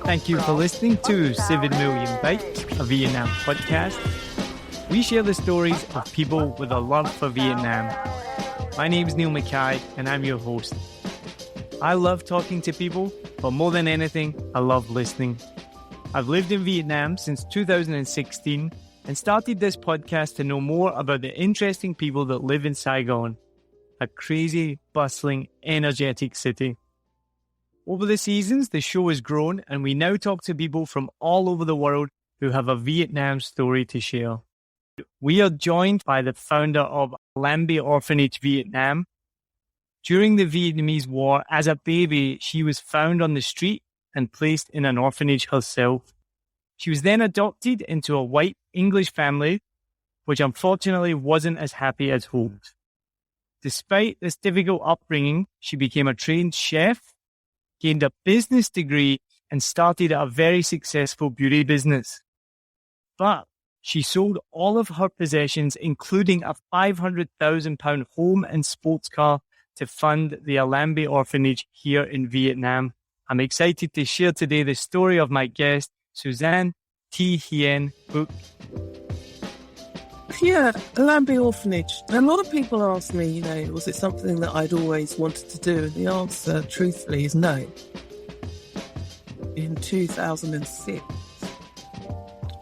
Thank you for listening to 7 Million Bikes, a Vietnam podcast. We share the stories of people with a love for Vietnam. My name is Niall Mackay and I'm your host. I love talking to people, but more than anything, I love listening. I've lived in Vietnam since 2016 and started this podcast to know more about the interesting people that live in Saigon, a crazy, bustling, energetic city. Over the seasons, the show has grown and we now talk to people from all over the world who have a Vietnam story to share. We are joined by the founder of Allambie Orphanage, Vietnam. During the Vietnamese War, as a baby, she was found on the street and placed in an orphanage herself. She was then adopted into a white English family, which unfortunately wasn't as happy as hoped. Despite this difficult upbringing, she became a trained chef, gained a business degree, and started a very successful beauty business. But she sold all of her possessions, including a £500,000 home and sports car, to fund the Allambie Orphanage here in Vietnam. I'm excited to share today the story of my guest, Suzanne Thi Hien. Yeah, Allambie Orphanage. A lot of people ask me, was it something that I'd always wanted to do? And the answer, truthfully, is no. In 2006,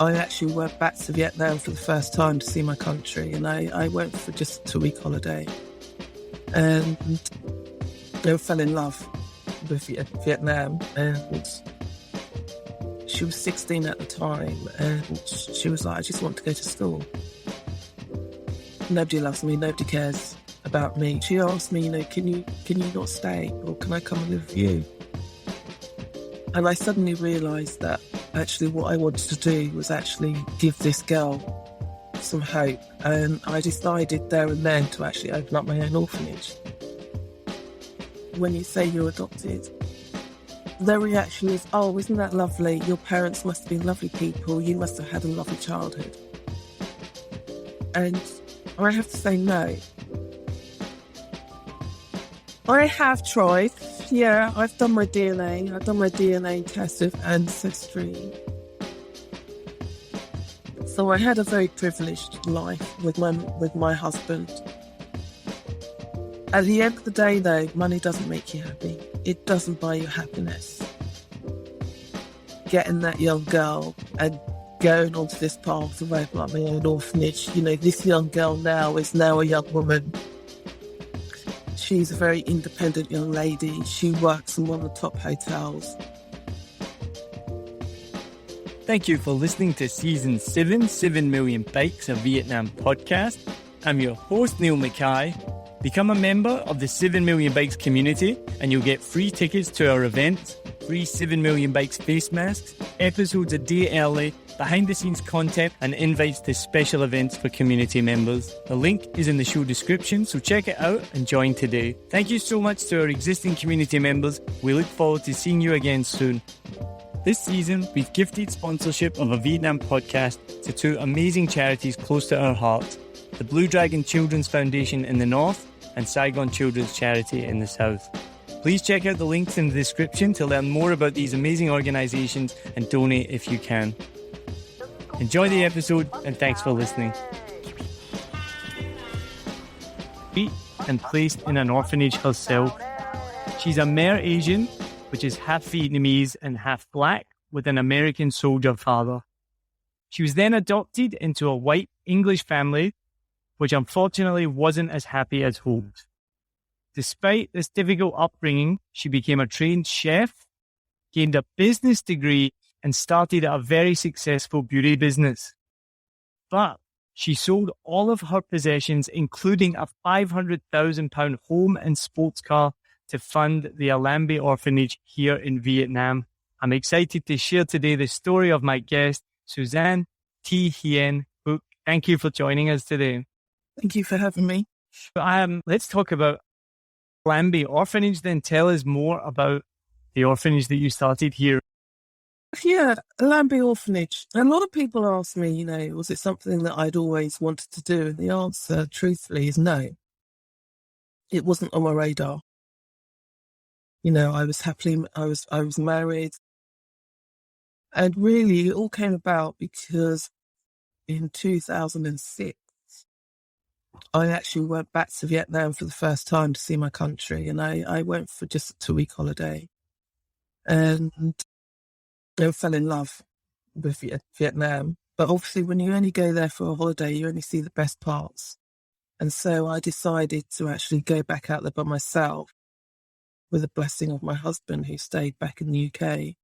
I actually went back to Vietnam for the first time to see my country, and I went for just a 2-week holiday. And I fell in love with Vietnam, and she was 16 at the time, and she was like, I just want to go to school. Nobody loves me, nobody cares about me. She asked me, can you not stay, or can I come and live with you? And I suddenly realised that actually what I wanted to do was actually give this girl some hope. And I decided there and then to actually open up my own orphanage. When you say you're adopted, their reaction is, oh, isn't that lovely? Your parents must have been lovely people. You must have had a lovely childhood. And I have to say no. I have tried. Yeah, I've done my DNA. I've done my DNA test of ancestry. So I had a very privileged life with my husband. At the end of the day, though, money doesn't make you happy. It doesn't buy you happiness. Getting that young girl and going onto this path of opening up my own orphanage, this young girl now is now a young woman. She's a very independent young lady. She works in one of the top hotels. Thank you for listening to Season 7 Million Bikes, a Vietnam podcast. I'm your host, Niall Mackay. Become a member of the 7 Million Bikes community and you'll get free tickets to our events, free 7 Million Bikes face masks, episodes a day early, behind-the-scenes content and invites to special events for community members. The link is in the show description, so check it out and join today. Thank you so much to our existing community members. We look forward to seeing you again soon. This season, we've gifted sponsorship of a Vietnam podcast to 2 amazing charities close to our hearts, the Blue Dragon Children's Foundation in the north and Saigon Children's Charity in the south. Please check out the links in the description to learn more about these amazing organisations and donate if you can. Enjoy the episode and thanks for listening. And placed in an orphanage herself. She's Amerasian, which is half Vietnamese and half black, with an American soldier father. She was then adopted into a white English family, which unfortunately wasn't as happy as hoped. Despite this difficult upbringing, she became a trained chef, gained a business degree, and started a very successful beauty business. But she sold all of her possessions, including a £500,000 home and sports car, to fund the Allambie Orphanage here in Vietnam. I'm excited to share today the story of my guest, Suzanne Thi Hien. Thank you for joining us today. Thank you for having me. Let's talk about Allambie Orphanage then. Tell us more about the orphanage that you started here. Yeah, Allambie Orphanage. A lot of people ask me, was it something that I'd always wanted to do? And the answer, truthfully, is no. It wasn't on my radar. I was married. And really, it all came about because in 2006, I actually went back to Vietnam for the first time to see my country. And I went for just a 2-week holiday and I fell in love with Vietnam. But obviously, when you only go there for a holiday, you only see the best parts. And so I decided to actually go back out there by myself with the blessing of my husband who stayed back in the UK.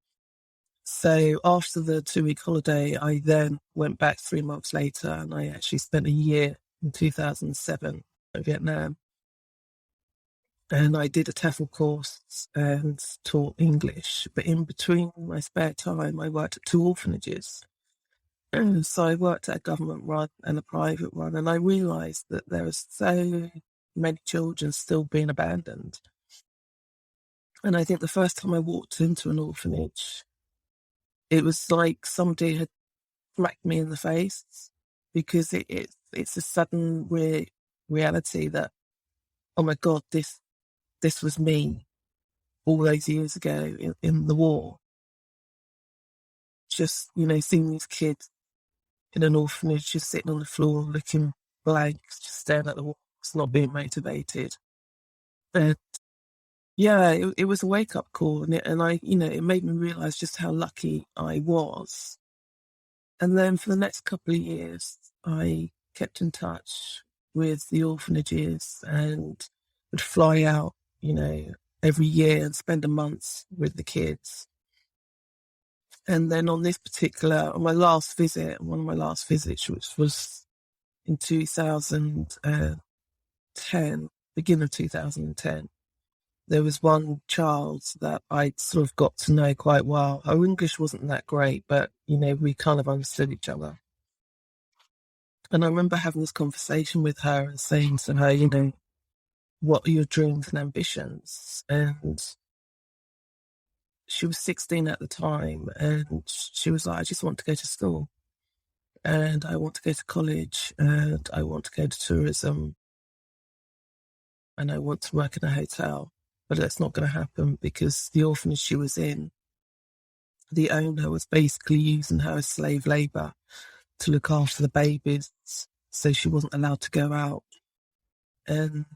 So after the 2-week holiday, I then went back 3 months later and I actually spent a year in 2007 in Vietnam. And I did a TEFL course and taught English. But in between my spare time, I worked at 2 orphanages. And so I worked at a government run and a private one. And I realised that there are so many children still being abandoned. And I think the first time I walked into an orphanage, it was like somebody had smacked me in the face, because it's a sudden reality that, oh my God, this was me all those years ago in the war. Just, seeing these kids in an orphanage just sitting on the floor looking blank, just staring at the walls, not being motivated. And yeah, it was a wake-up call, and it made me realise just how lucky I was. And then for the next couple of years, I kept in touch with the orphanages and would fly out, every year and spend a month with the kids. And then on my last visit, one of my last visits, which was in 2010, beginning of 2010, there was one child that I'd sort of got to know quite well. Her English wasn't that great, but, we kind of understood each other. And I remember having this conversation with her and saying to her, what are your dreams and ambitions? And she was 16 at the time, and she was like, I just want to go to school, and I want to go to college, and I want to go to tourism, and I want to work in a hotel. But that's not going to happen because the orphanage she was in, the owner was basically using her as slave labour to look after the babies, so she wasn't allowed to go out. And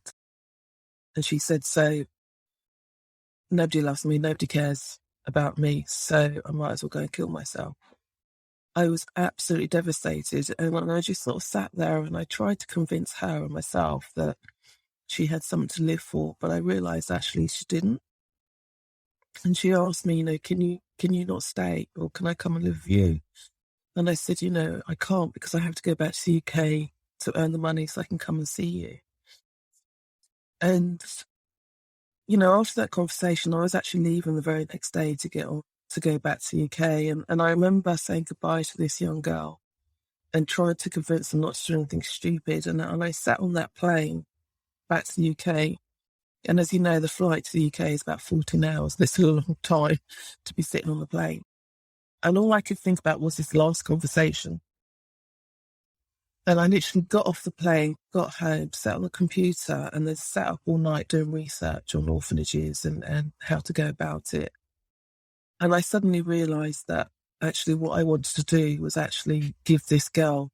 she said, so nobody loves me, nobody cares about me, so I might as well go and kill myself. I was absolutely devastated, and I just sort of sat there and I tried to convince her and myself that she had something to live for, but I realised actually she didn't. And she asked me, can you not stay, or can I come and live with you? And I said, I can't, because I have to go back to the UK to earn the money so I can come and see you. And, after that conversation, I was actually leaving the very next day to go back to the UK. And I remember saying goodbye to this young girl and trying to convince her not to do anything stupid. And I sat on that plane back to the UK. And as you know, the flight to the UK is about 14 hours. This is a long time to be sitting on the plane. And all I could think about was this last conversation. And I literally got off the plane, got home, sat on the computer, and then sat up all night doing research on orphanages and how to go about it. And I suddenly realised that actually what I wanted to do was actually give this girl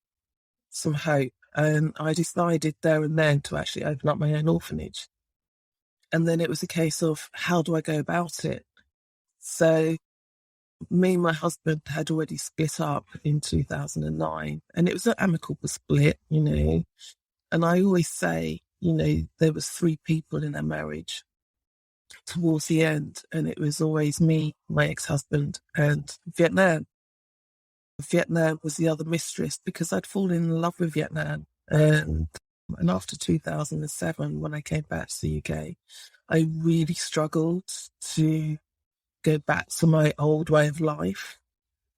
some hope. And I decided there and then to actually open up my own orphanage. And then it was a case of, how do I go about it? So me and my husband had already split up in 2009, and it was an amicable split, And I always say, there was 3 people in our marriage towards the end, and it was always me, my ex-husband, and Vietnam. Vietnam was the other mistress because I'd fallen in love with Vietnam. And after 2007, when I came back to the UK, I really struggled to go back to my old way of life.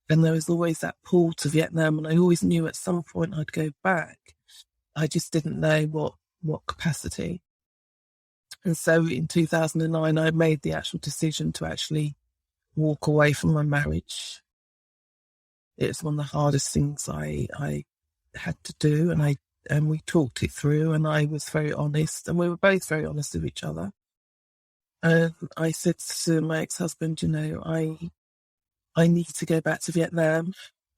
And there was always that pull to Vietnam, and I always knew at some point I'd go back. I just didn't know what capacity. And so in 2009, I made the actual decision to actually walk away from my marriage. It was one of the hardest things I had to do, and we talked it through, and I was very honest, and we were both very honest with each other. And I said to my ex-husband, I need to go back to Vietnam.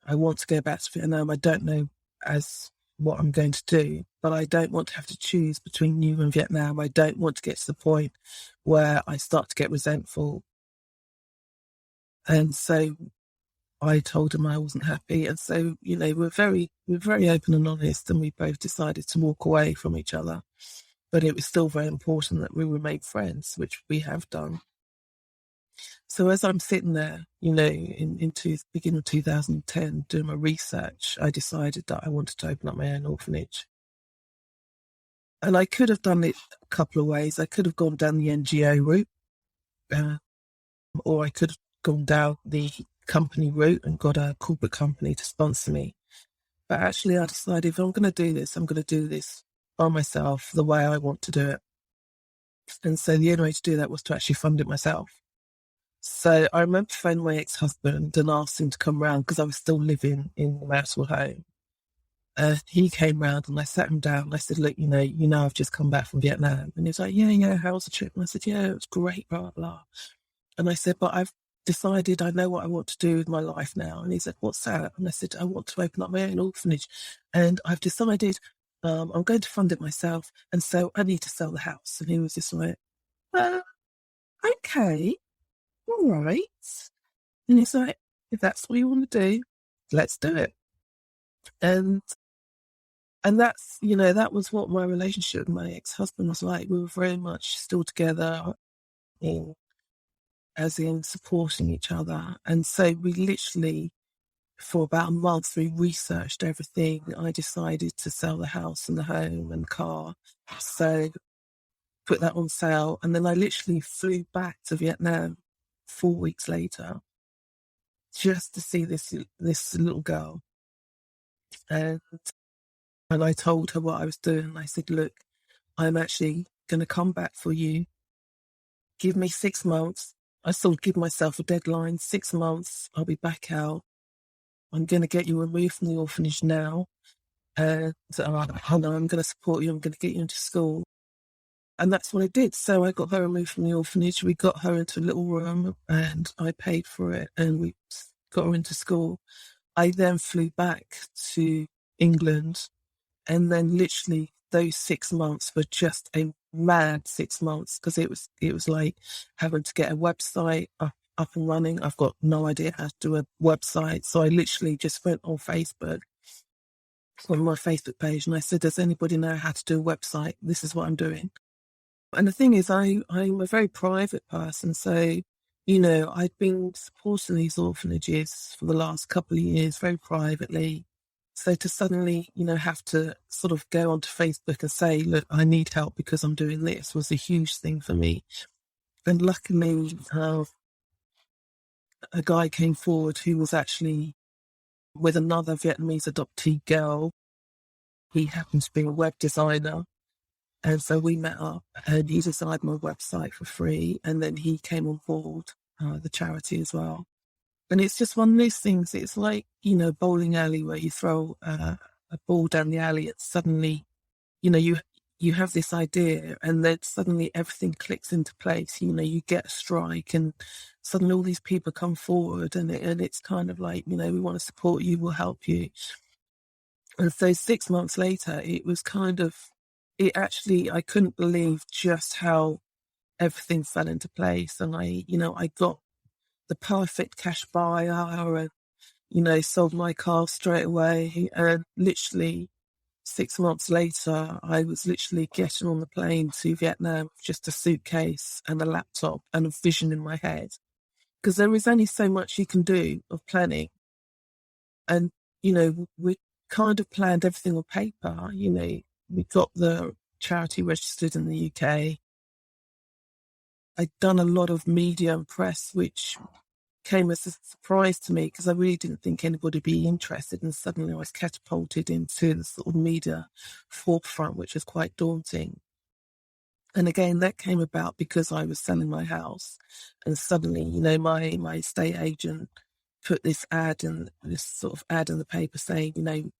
I want to go back to Vietnam. I don't know as what I'm going to do, but I don't want to have to choose between you and Vietnam. I don't want to get to the point where I start to get resentful. And so I told him I wasn't happy. And so, we're very open and honest, and we both decided to walk away from each other. But it was still very important that we remain friends, which we have done. So as I'm sitting there, beginning of 2010, doing my research, I decided that I wanted to open up my own orphanage. And I could have done it a couple of ways. I could have gone down the NGO route, or I could have gone down the company route and got a corporate company to sponsor me. But actually, I decided if I'm going to do this, I'm going to do this by myself, the way I want to do it. And so the only way to do that was to actually fund it myself. So I remember phoning my ex-husband and asked him to come round because I was still living in the marital home. He came round and I sat him down and I said, look, I've just come back from Vietnam. And he was like, yeah, how was the trip? And I said, yeah, it was great, blah, blah. And I said, but I've decided I know what I want to do with my life now. And he said, what's that? And I said, I want to open up my own orphanage. And I've decided I'm going to fund it myself. And so I need to sell the house. And he was just like, okay, all right. And he's like, if that's what you want to do, let's do it. And that's, that was what my relationship with my ex-husband was like. We were very much still together, as in supporting each other. And so we literally, for about a month, we researched everything. I decided to sell the house and the home and car. So put that on sale. And then I literally flew back to Vietnam 4 weeks later just to see this little girl. And I told her what I was doing. I said, look, I'm actually going to come back for you. Give me 6 months. I sort of give myself a deadline, 6 months, I'll be back out. I'm going to get you removed from the orphanage now. And I'm going to support you. I'm going to get you into school. And that's what I did. So I got her removed from the orphanage. We got her into a little room and I paid for it and we got her into school. I then flew back to England, and then literally those 6 months were just a mad 6 months because it was like having to get a website up and running. I've got no idea how to do a website. So I literally just went on Facebook, on my Facebook page, and I said, does anybody know how to do a website? This is what I'm doing. And the thing is, I'm a very private person. So, I'd been supporting these orphanages for the last couple of years very privately. So to suddenly, have to sort of go onto Facebook and say, look, I need help because I'm doing this was a huge thing for me. And luckily, a guy came forward who was actually with another Vietnamese adoptee girl. He happened to be a web designer. And so we met up and he designed my website for free. And then he came on board, the charity as well. And it's just one of those things. It's like, bowling alley where you throw a ball down the alley and suddenly, you have this idea and then suddenly everything clicks into place. You get a strike and suddenly all these people come forward and it's kind of like, we want to support you, we'll help you. And so 6 months later, it was kind of, I couldn't believe just how everything fell into place. And I got the perfect cash buyer and, sold my car straight away. And literally 6 months later, I was literally getting on the plane to Vietnam with just a suitcase and a laptop and a vision in my head. Because there is only so much you can do of planning. And, we kind of planned everything on paper. We got the charity registered in the UK. I'd done a lot of media and press, which came as a surprise to me because I really didn't think anybody would be interested. And suddenly I was catapulted into the sort of media forefront, which was quite daunting. And again, that came about because I was selling my house. And suddenly, my estate agent put this sort of ad in the paper saying,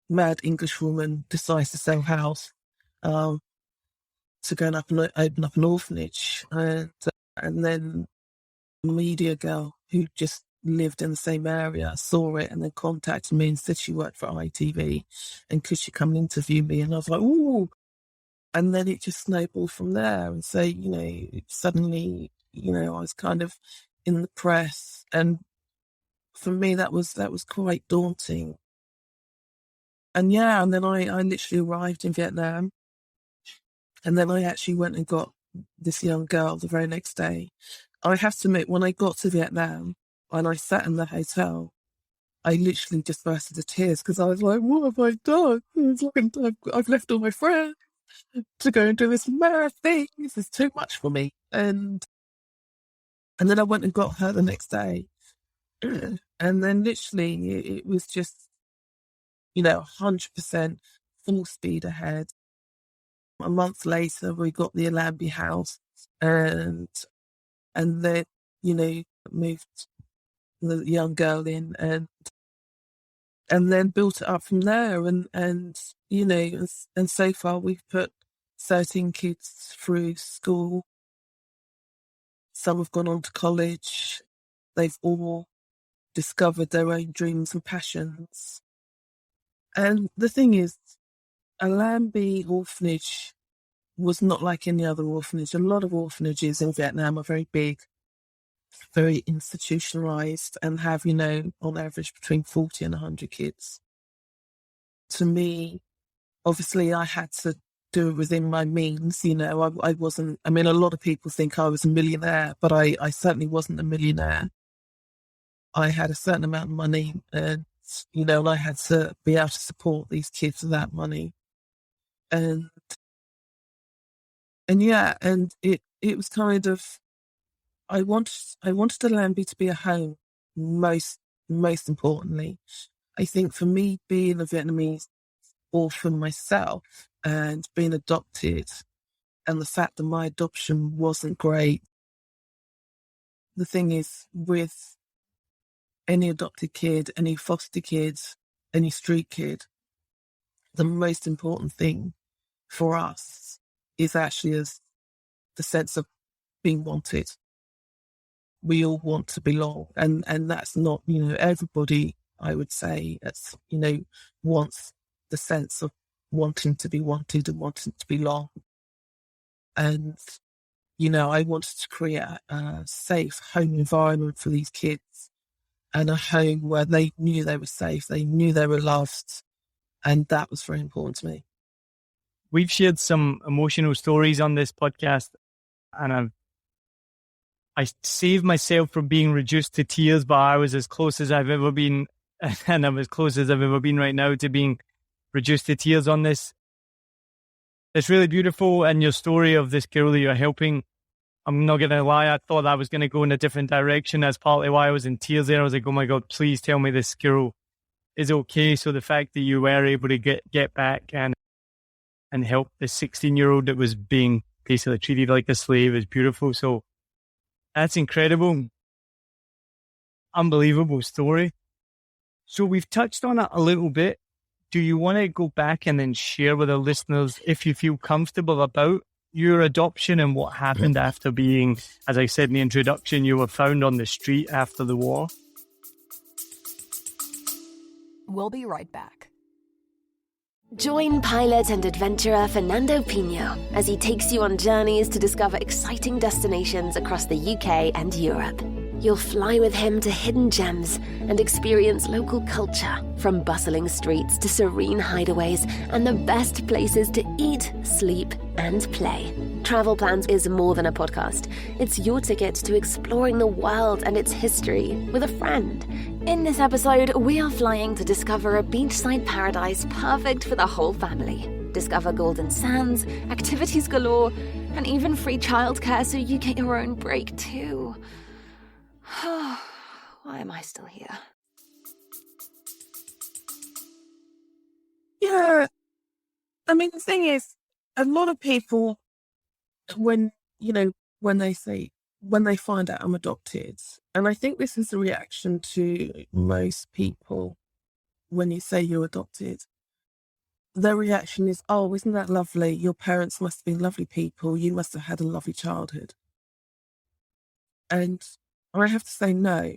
mad English woman decides to sell house. to go and open up an orphanage. And then a media girl who just lived in the same area saw it and then contacted me and said she worked for ITV and could she come and interview me? And I was like, ooh. And then it just snowballed from there. And so, suddenly, I was kind of in the press. And for me, that was quite daunting. And and then I literally arrived in Vietnam. And then I actually went and got this young girl the very next day. I have to admit, when I got to Vietnam and I sat in the hotel, I literally just burst into tears because I was like, what have I done? It's like I've left all my friends to go and do this mad thing. This is too much for me. And then I went and got her the next day. And then literally it was just, 100% full speed ahead. A month later, we got the Allambie house and then, moved the young girl in and then built it up from there. And so far we've put 13 kids through school. Some have gone on to college. They've all discovered their own dreams and passions. And the thing is, Allambie Orphanage was not like any other orphanage. A lot of orphanages in Vietnam are very big, very institutionalized, and have, on average between 40 and 100 kids. To me, obviously, I had to do it within my means. I wasn't, a lot of people think I was a millionaire, but I certainly wasn't a millionaire. I had a certain amount of money and I had to be able to support these kids with that money. And it was kind of, I wanted Allambie to be a home, most importantly. I think for me, being a Vietnamese orphan myself and being adopted, and the fact that my adoption wasn't great, the thing is, with any adopted kid, any foster kid, any street kid, the most important thing for us is actually the sense of being wanted. We all want to belong, and that's not, everybody, I would say, that's, wants the sense of wanting to be wanted and wanting to belong. And, I wanted to create a safe home environment for these kids, and a home where they knew they were safe, they knew they were loved, and that was very important to me. We've shared some emotional stories on this podcast, and I saved myself from being reduced to tears, but I was as close as I've ever been, and I'm as close as I've ever been right now to being reduced to tears on this. It's really beautiful, and your story of this girl that you're helping, I'm not going to lie, I thought I was going to go in a different direction. That's partly why I was in tears there. I was like, oh my God, please tell me this girl is okay. So the fact that you were able to get back and help this 16-year-old that was being basically treated like a slave is beautiful. So that's incredible. Unbelievable story. So we've touched on it a little bit. Do you want to go back and then share with our listeners, if you feel comfortable, about your adoption and what happened after being, as I said in the introduction, you were found on the street after the war? We'll be right back. Join pilot and adventurer Fernando Pino as he takes you on journeys to discover exciting destinations across the UK and Europe. You'll fly with him to hidden gems and experience local culture, from bustling streets to serene hideaways and the best places to eat, sleep, and play. Travel Plans is more than a podcast. It's your ticket to exploring the world and its history with a friend. In this episode, we are flying to discover a beachside paradise perfect for the whole family. Discover golden sands, activities galore, and even free childcare so you get your own break too. Why am I still here? Yeah. The thing is, a lot of people, when they find out I'm adopted, and I think this is a reaction to most people when you say you're adopted, their reaction is, oh, isn't that lovely? Your parents must have been lovely people. You must have had a lovely childhood. And I have to say no,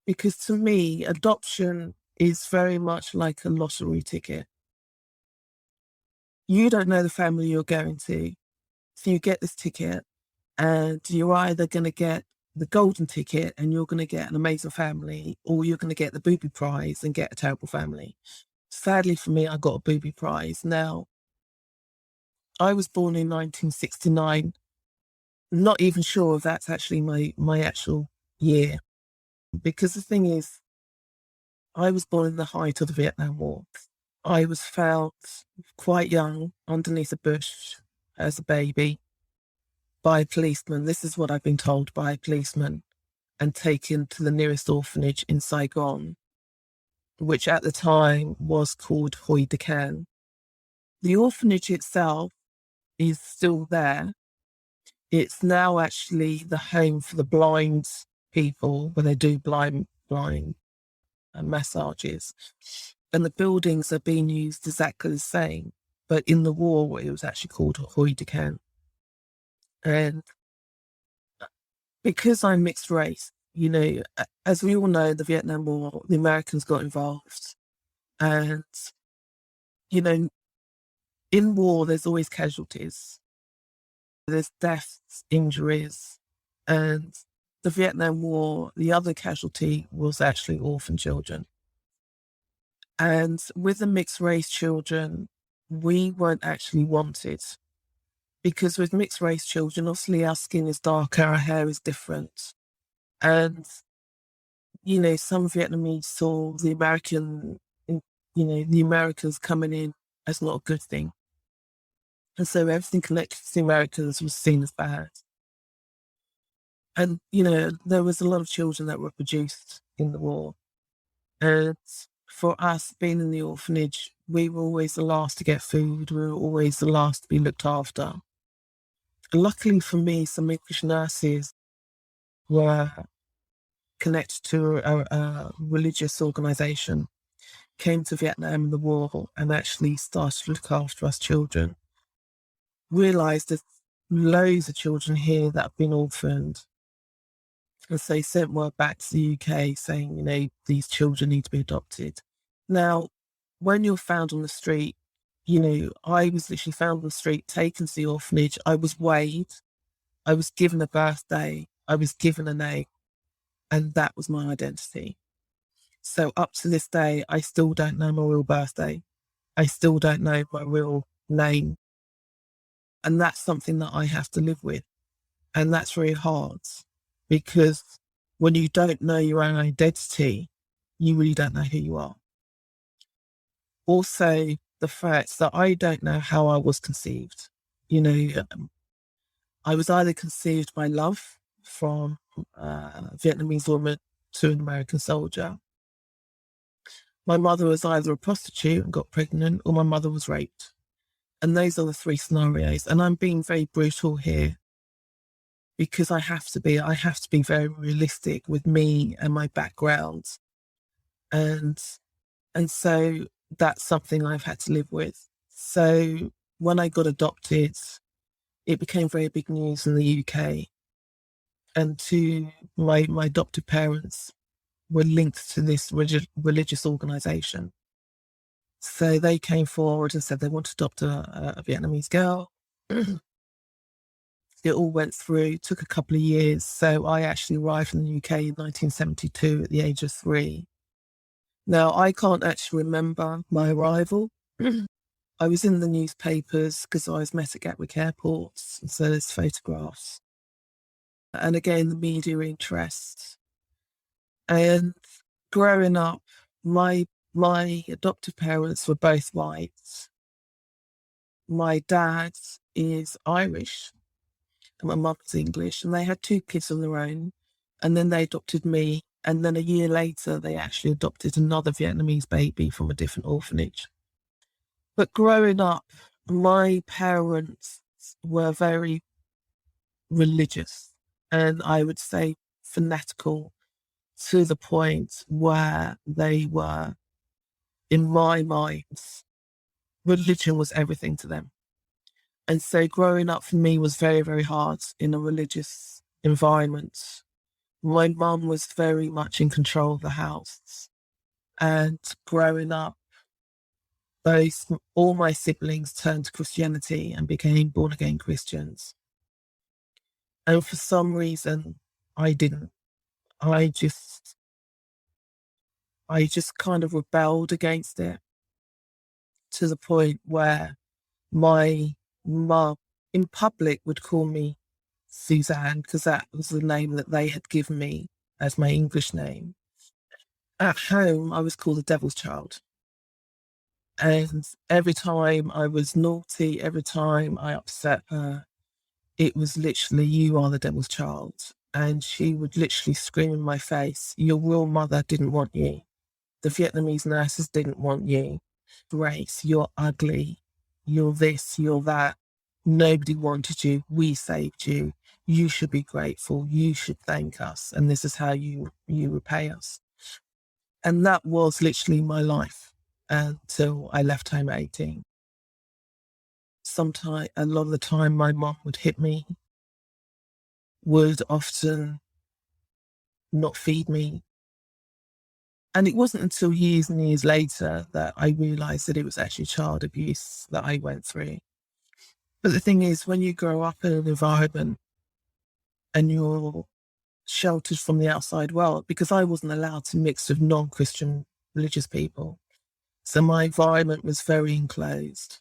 because to me, adoption is very much like a lottery ticket. You don't know the family you're going to. So you get this ticket and you're either going to get the golden ticket and you're going to get an amazing family, or you're going to get the booby prize and get a terrible family. Sadly for me, I got a booby prize. Now, I was born in 1969. Not even sure if that's actually my actual year. Because the thing is, I was born in the height of the Vietnam War. I was found quite young underneath a bush as a baby by a policeman. This is what I've been told, by a policeman, and taken to the nearest orphanage in Saigon, which at the time was called Hoi De Can. The orphanage itself is still there. It's now actually the home for the blind people, where they do blind massages. And the buildings are being used exactly the same. But in the war, it was actually called Hoi De Can. And because I'm mixed race, you know, as we all know, the Vietnam War, the Americans got involved. And, you know, in war, there's always casualties. There's deaths, injuries. And the Vietnam War, the other casualty was actually orphan children. And with the mixed race children, we weren't actually wanted, because with mixed race children, obviously our skin is darker, our hair is different. And, you know, some Vietnamese saw the Americans coming in as not a good thing. And so everything connected to the Americans was seen as bad. And, you know, there was a lot of children that were produced in the war. And for us being in the orphanage, we were always the last to get food. We were always the last to be looked after. Luckily for me, some English nurses were connected to a religious organisation, came to Vietnam in the war and actually started to look after us children. Realised there's loads of children here that have been orphaned. And so they sent word back to the UK saying, you know, these children need to be adopted. Now, when you're found on the street, you know, I was literally found on the street, taken to the orphanage. I was weighed. I was given a birthday. I was given a name. And that was my identity. So up to this day, I still don't know my real birthday. I still don't know my real name. And that's something that I have to live with. And that's very hard, because when you don't know your own identity, you really don't know who you are. Also, the fact that I don't know how I was conceived. You know, I was either conceived by love from a Vietnamese woman to an American soldier. My mother was either a prostitute and got pregnant, or my mother was raped. And those are the three scenarios. And I'm being very brutal here, because I have to be very realistic with me and my background. And so that's something I've had to live with. So when I got adopted, it became very big news in the UK. And my adopted parents were linked to this religious organisation. So they came forward and said they want to adopt a Vietnamese girl. It all went through, took a couple of years. So I actually arrived in the UK in 1972 at the age of 3. Now, I can't actually remember my arrival. I was in the newspapers because I was met at Gatwick Airport, so there's photographs. And again, the media interest. And growing up, my adoptive parents were both white. My dad is Irish and my mother's English, and they had 2 kids of their own. And then they adopted me. And then a year later, they actually adopted another Vietnamese baby from a different orphanage. But growing up, my parents were very religious, and I would say fanatical, to the point where they were, in my mind, religion was everything to them. And so growing up for me was very, very hard in a religious environment. My mum was very much in control of the house. And growing up, all my siblings turned to Christianity and became born-again Christians. And for some reason, I didn't. I just kind of rebelled against it to the point where my mum in public would call me Suzanne, because that was the name that they had given me as my English name. At home, I was called the devil's child. And every time I was naughty, every time I upset her, it was literally, you are the devil's child. And she would literally scream in my face, your real mother didn't want you. The Vietnamese nurses didn't want you. Grace, you're ugly. You're this, you're that. Nobody wanted you. We saved you. You should be grateful. You should thank us. And this is how you repay us. And that was literally my life until I left home at 18. A lot of the time, my mom would hit me, would often not feed me. And it wasn't until years and years later that I realised that it was actually child abuse that I went through. But the thing is, when you grow up in an environment and you're sheltered from the outside world, because I wasn't allowed to mix with non-Christian religious people. So my environment was very enclosed.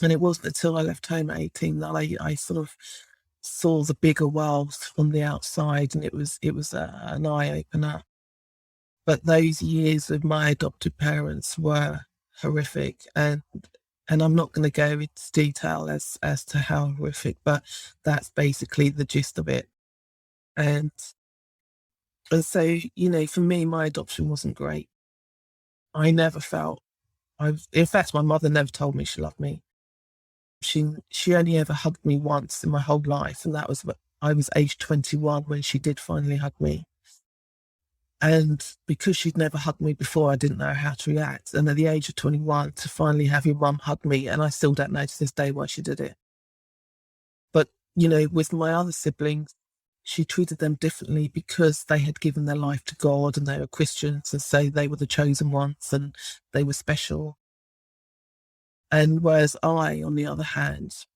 And it wasn't until I left home at 18 that I sort of saw the bigger world from the outside, and it was an eye-opener. But those years with my adopted parents were horrific, and I'm not going to go into detail as to how horrific, but that's basically the gist of it. And so, for me, my adoption wasn't great. I never felt, in fact, my mother never told me she loved me. She only ever hugged me once in my whole life, and that was when I was age 21 when she did finally hug me. And because she'd never hugged me before, I didn't know how to react. And at the age of 21, to finally have your mum hug me, and I still don't know to this day why she did it. But, with my other siblings, she treated them differently because they had given their life to God and they were Christians, and so they were the chosen ones and they were special. And whereas I, on the other hand,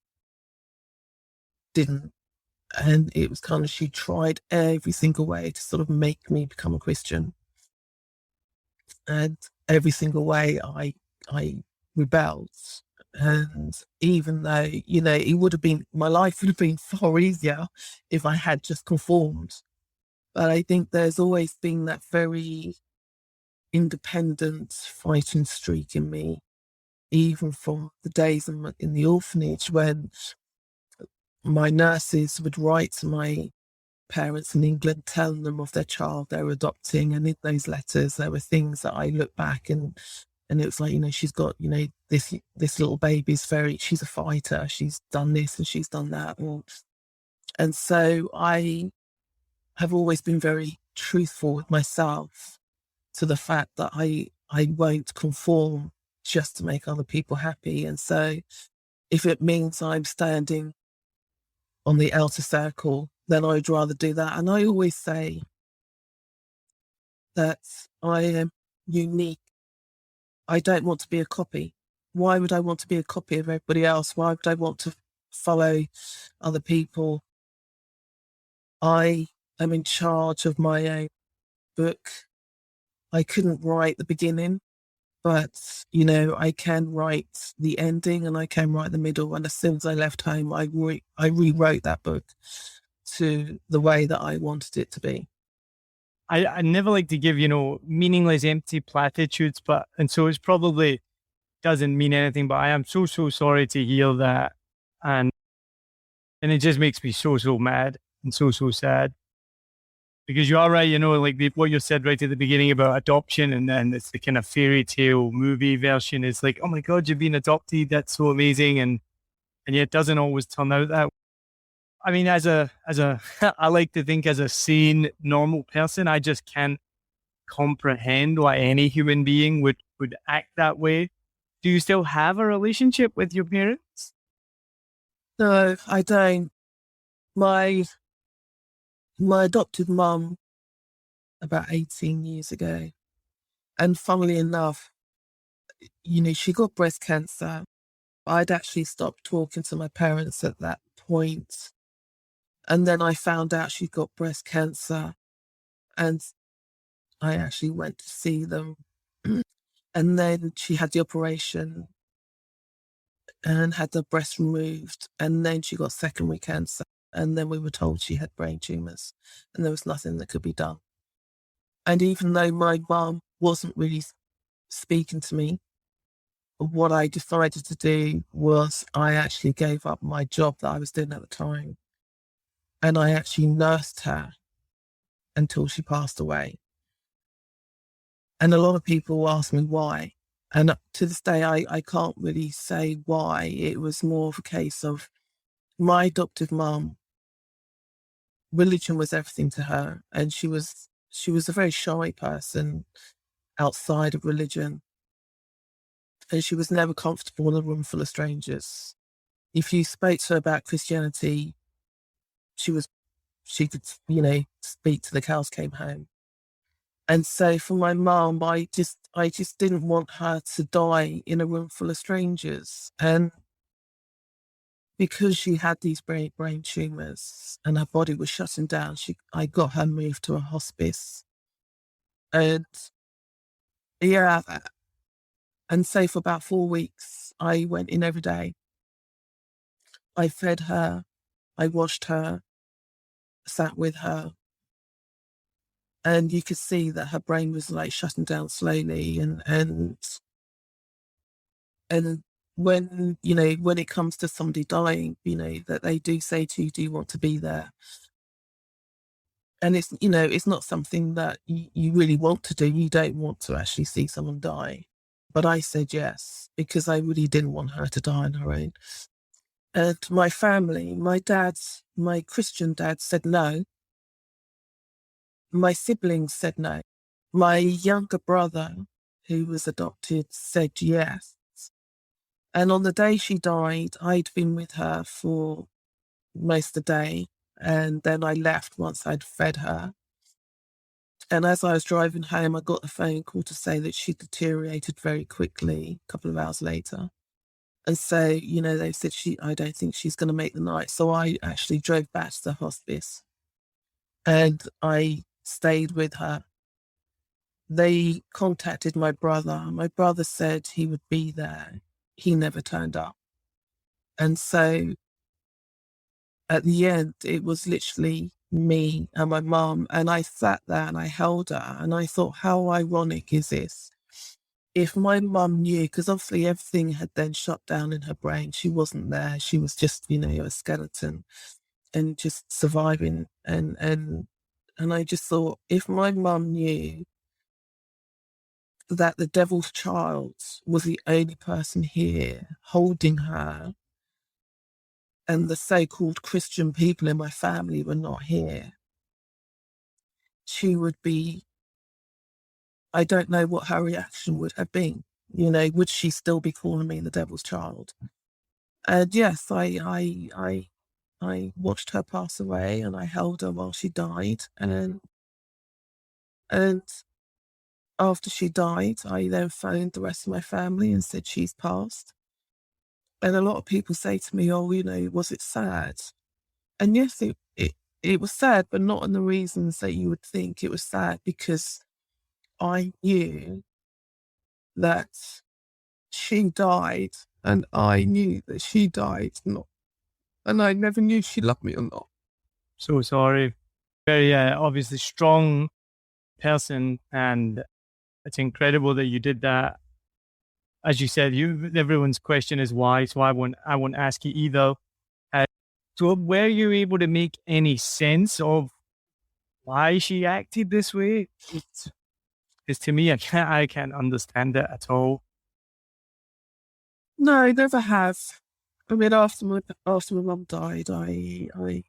didn't. And it was kind of, she tried every single way to sort of make me become a Christian. And every single way I rebelled. And even though, my life would have been far easier if I had just conformed. But I think there's always been that very independent fighting streak in me, even from the days in the orphanage when my nurses would write to my parents in England, telling them of their child they were adopting. And in those letters, there were things that I look back and it was like, she's got, this little baby's she's a fighter. She's done this and she's done that. And so I have always been very truthful with myself to the fact that I won't conform just to make other people happy. And so if it means I'm standing on the outer circle, then I'd rather do that. And I always say that I am unique. I don't want to be a copy. Why would I want to be a copy of everybody else? Why would I want to follow other people? I am in charge of my own book. I couldn't write the beginning, but, I can write the ending and I can write the middle. And as soon as I left home, I rewrote that book to the way that I wanted it to be. I never like to give, meaningless, empty platitudes, and so it's probably doesn't mean anything, but I am so sorry to hear that. And it just makes me so mad and so sad. Because you are right, what you said right at the beginning about adoption, and then it's the kind of fairy tale movie version. It's like, oh my God, you've been adopted. That's so amazing. And yet it doesn't always turn out that way. I mean, I like to think as a sane, normal person, I just can't comprehend why any human being would act that way Do you still have a relationship with your parents? No, I don't. My adopted mum, about 18 years ago, and funnily enough, she got breast cancer. I'd actually stopped talking to my parents at that point. And then I found out she got breast cancer, and I actually went to see them. And then she had the operation and had the breast removed. And then she got secondary cancer. And then we were told she had brain tumours and there was nothing that could be done. And even though my mum wasn't really speaking to me, what I decided to do was I actually gave up my job that I was doing at the time. And I actually nursed her until she passed away. And a lot of people ask me why. And to this day, I can't really say why. It was more of a case of my adoptive mum. Religion was everything to her. And she was a very shy person outside of religion. And she was never comfortable in a room full of strangers. If you spoke to her about Christianity, she could, speak till the cows came home. And so for my mum, I just didn't want her to die in a room full of strangers. And because she had these brain tumours and her body was shutting down, I got her moved to a hospice. And yeah, and so for about 4 weeks, I went in every day. I fed her, I washed her, sat with her. And you could see that her brain was like shutting down slowly. And when, when it comes to somebody dying, that they do say to you, do you want to be there? And it's not something that you really want to do. You don't want to actually see someone die. But I said yes, because I really didn't want her to die on her own. And my family, my Christian dad said no. My siblings said no. My younger brother, who was adopted, said yes. And on the day she died, I'd been with her for most of the day. And then I left once I'd fed her. And as I was driving home, I got a phone call to say that she deteriorated very quickly a couple of hours later. And so, they said I don't think she's going to make the night. So I actually drove back to the hospice and I stayed with her. They contacted my brother. My brother said he would be there. He never turned up. And so at the end, it was literally me and my mum. And I sat there and I held her and I thought, how ironic is this? If my mum knew, because obviously everything had then shut down in her brain, she wasn't there. She was just, a skeleton and just surviving. And I just thought, if my mum knew that the devil's child was the only person here holding her and the so-called Christian people in my family were not here, she would be, I don't know what her reaction would have been. Would she still be calling me the devil's child? And yes, I watched her pass away and I held her while she died. And after she died, I then phoned the rest of my family and said she's passed. And a lot of people say to me, oh, was it sad? And yes, it was sad, but not in the reasons that you would think. It was sad because I knew that she died and I knew that she died not. And I never knew she loved me or not. So sorry. Very obviously strong person, and it's incredible that you did that. As you said, everyone's question is why, so I won't ask you either. So were you able to make any sense of why she acted this way? Because to me, I can't understand it at all. No, I never have. I mean, after my mum died, I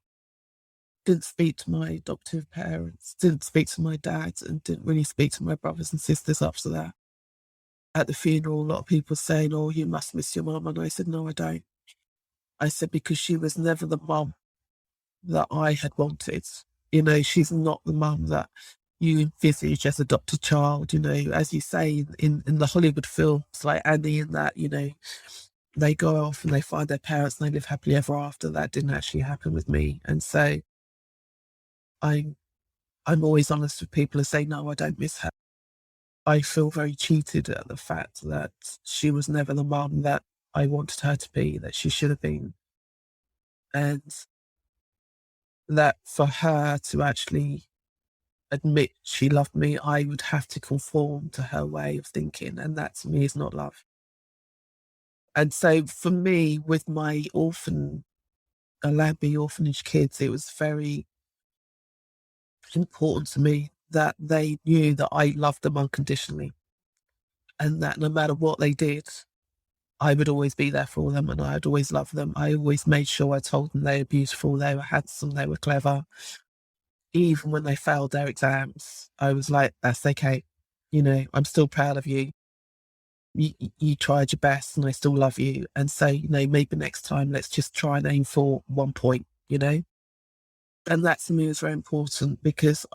didn't speak to my adoptive parents, didn't speak to my dad, and didn't really speak to my brothers and sisters after that. at the funeral, a lot of people saying, oh, you must miss your mum. And I said, no, I don't. I said, because she was never the mum that I had wanted. You know, she's not the mum that you envisage as adopted child. You know, as you say in the Hollywood films, like Annie and that, you know, they go off and they find their parents and they live happily ever after. That didn't actually happen with me. And so I'm always honest with people and say, no, I don't miss her. I feel very cheated at the fact that she was never the mum that I wanted her to be, that she should have been. And that for her to actually admit she loved me, I would have to conform to her way of thinking. And that to me is not love. And so for me, with my Allambie orphanage kids, it was very important to me that they knew that I loved them unconditionally. And that no matter what they did, I would always be there for them and I'd always love them. I always made sure I told them they were beautiful, they were handsome, they were clever. Even when they failed their exams, I was like, that's okay. You know, I'm still proud of you. You tried your best and I still love you. And so, you know, maybe next time, let's just try and aim for 1 point, you know? And that to me was very important because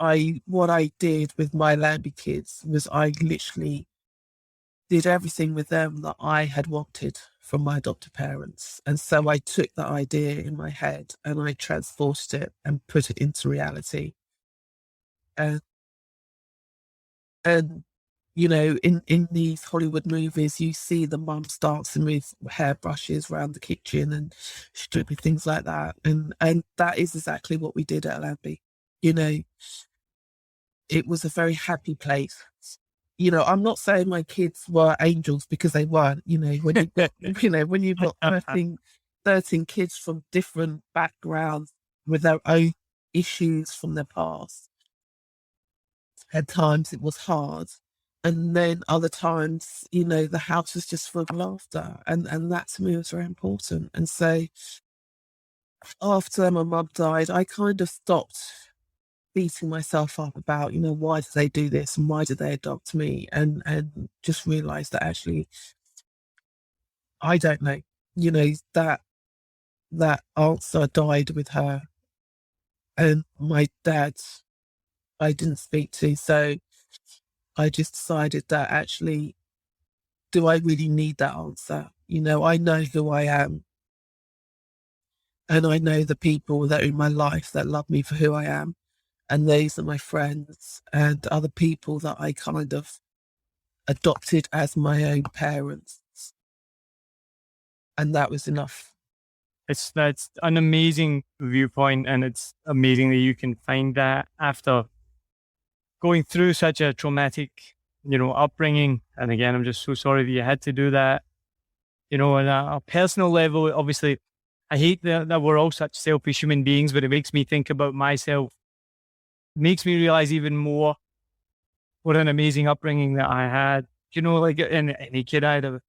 what I did with my Allambie kids was I literally did everything with them that I had wanted from my adoptive parents. And so I took that idea in my head and I transported it and put it into reality. And you know, in these Hollywood movies, you see the mum dancing with hairbrushes around the kitchen and stupid things like that. And that is exactly what we did at Allambie. You know, it was a very happy place. You know, I'm not saying my kids were angels because they weren't. You know, when when you've got 13 kids from different backgrounds with their own issues from their past, at times it was hard. And then other times, you know, the house was just full of laughter. And that to me was very important. And so after my mum died, I kind of stopped beating myself up about, you know, why did they do this and why did they adopt me? And just realised that actually, I don't know, you know, that answer died with her. And my dad, I didn't speak to. So I just decided that actually, do I really need that answer? You know, I know who I am. And I know the people that are in my life that love me for who I am. And these are my friends and other people that I kind of adopted as my own parents. And that was enough. That's an amazing viewpoint, and it's amazing that you can find that after going through such a traumatic, you know, upbringing. And again, I'm just so sorry that you had to do that. You know, on a personal level, obviously, I hate that we're all such selfish human beings, but it makes me think about myself. It makes me realize even more what an amazing upbringing that I had. You know, like any kid, I had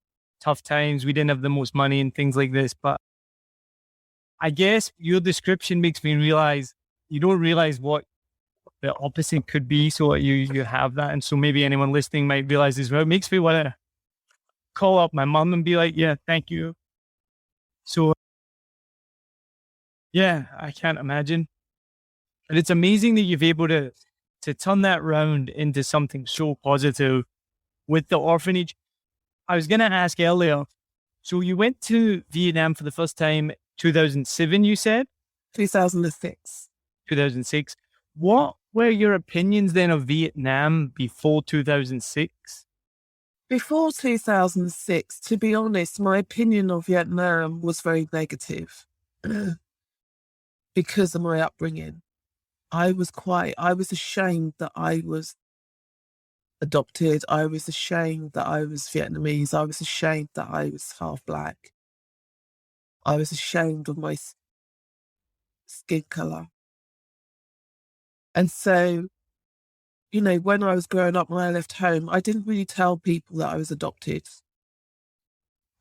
tough times. We didn't have the most money and things like this. But I guess your description makes me realize you don't realize what the opposite could be. So you have that. And so maybe anyone listening might realize this. Well, it makes me want to call up my mom and be like, yeah, thank you. So yeah, I can't imagine. And it's amazing that you've able to turn that round into something so positive with the orphanage. I was going to ask earlier, so you went to Vietnam for the first time 2007, you said? 2006. 2006. What were your opinions then of Vietnam before 2006? Before 2006, to be honest, my opinion of Vietnam was very negative because of my upbringing. I was ashamed that I was adopted. I was ashamed that I was Vietnamese. I was ashamed that I was half black. I was ashamed of my skin colour. And so, you know, when I was growing up, when I left home, I didn't really tell people that I was adopted.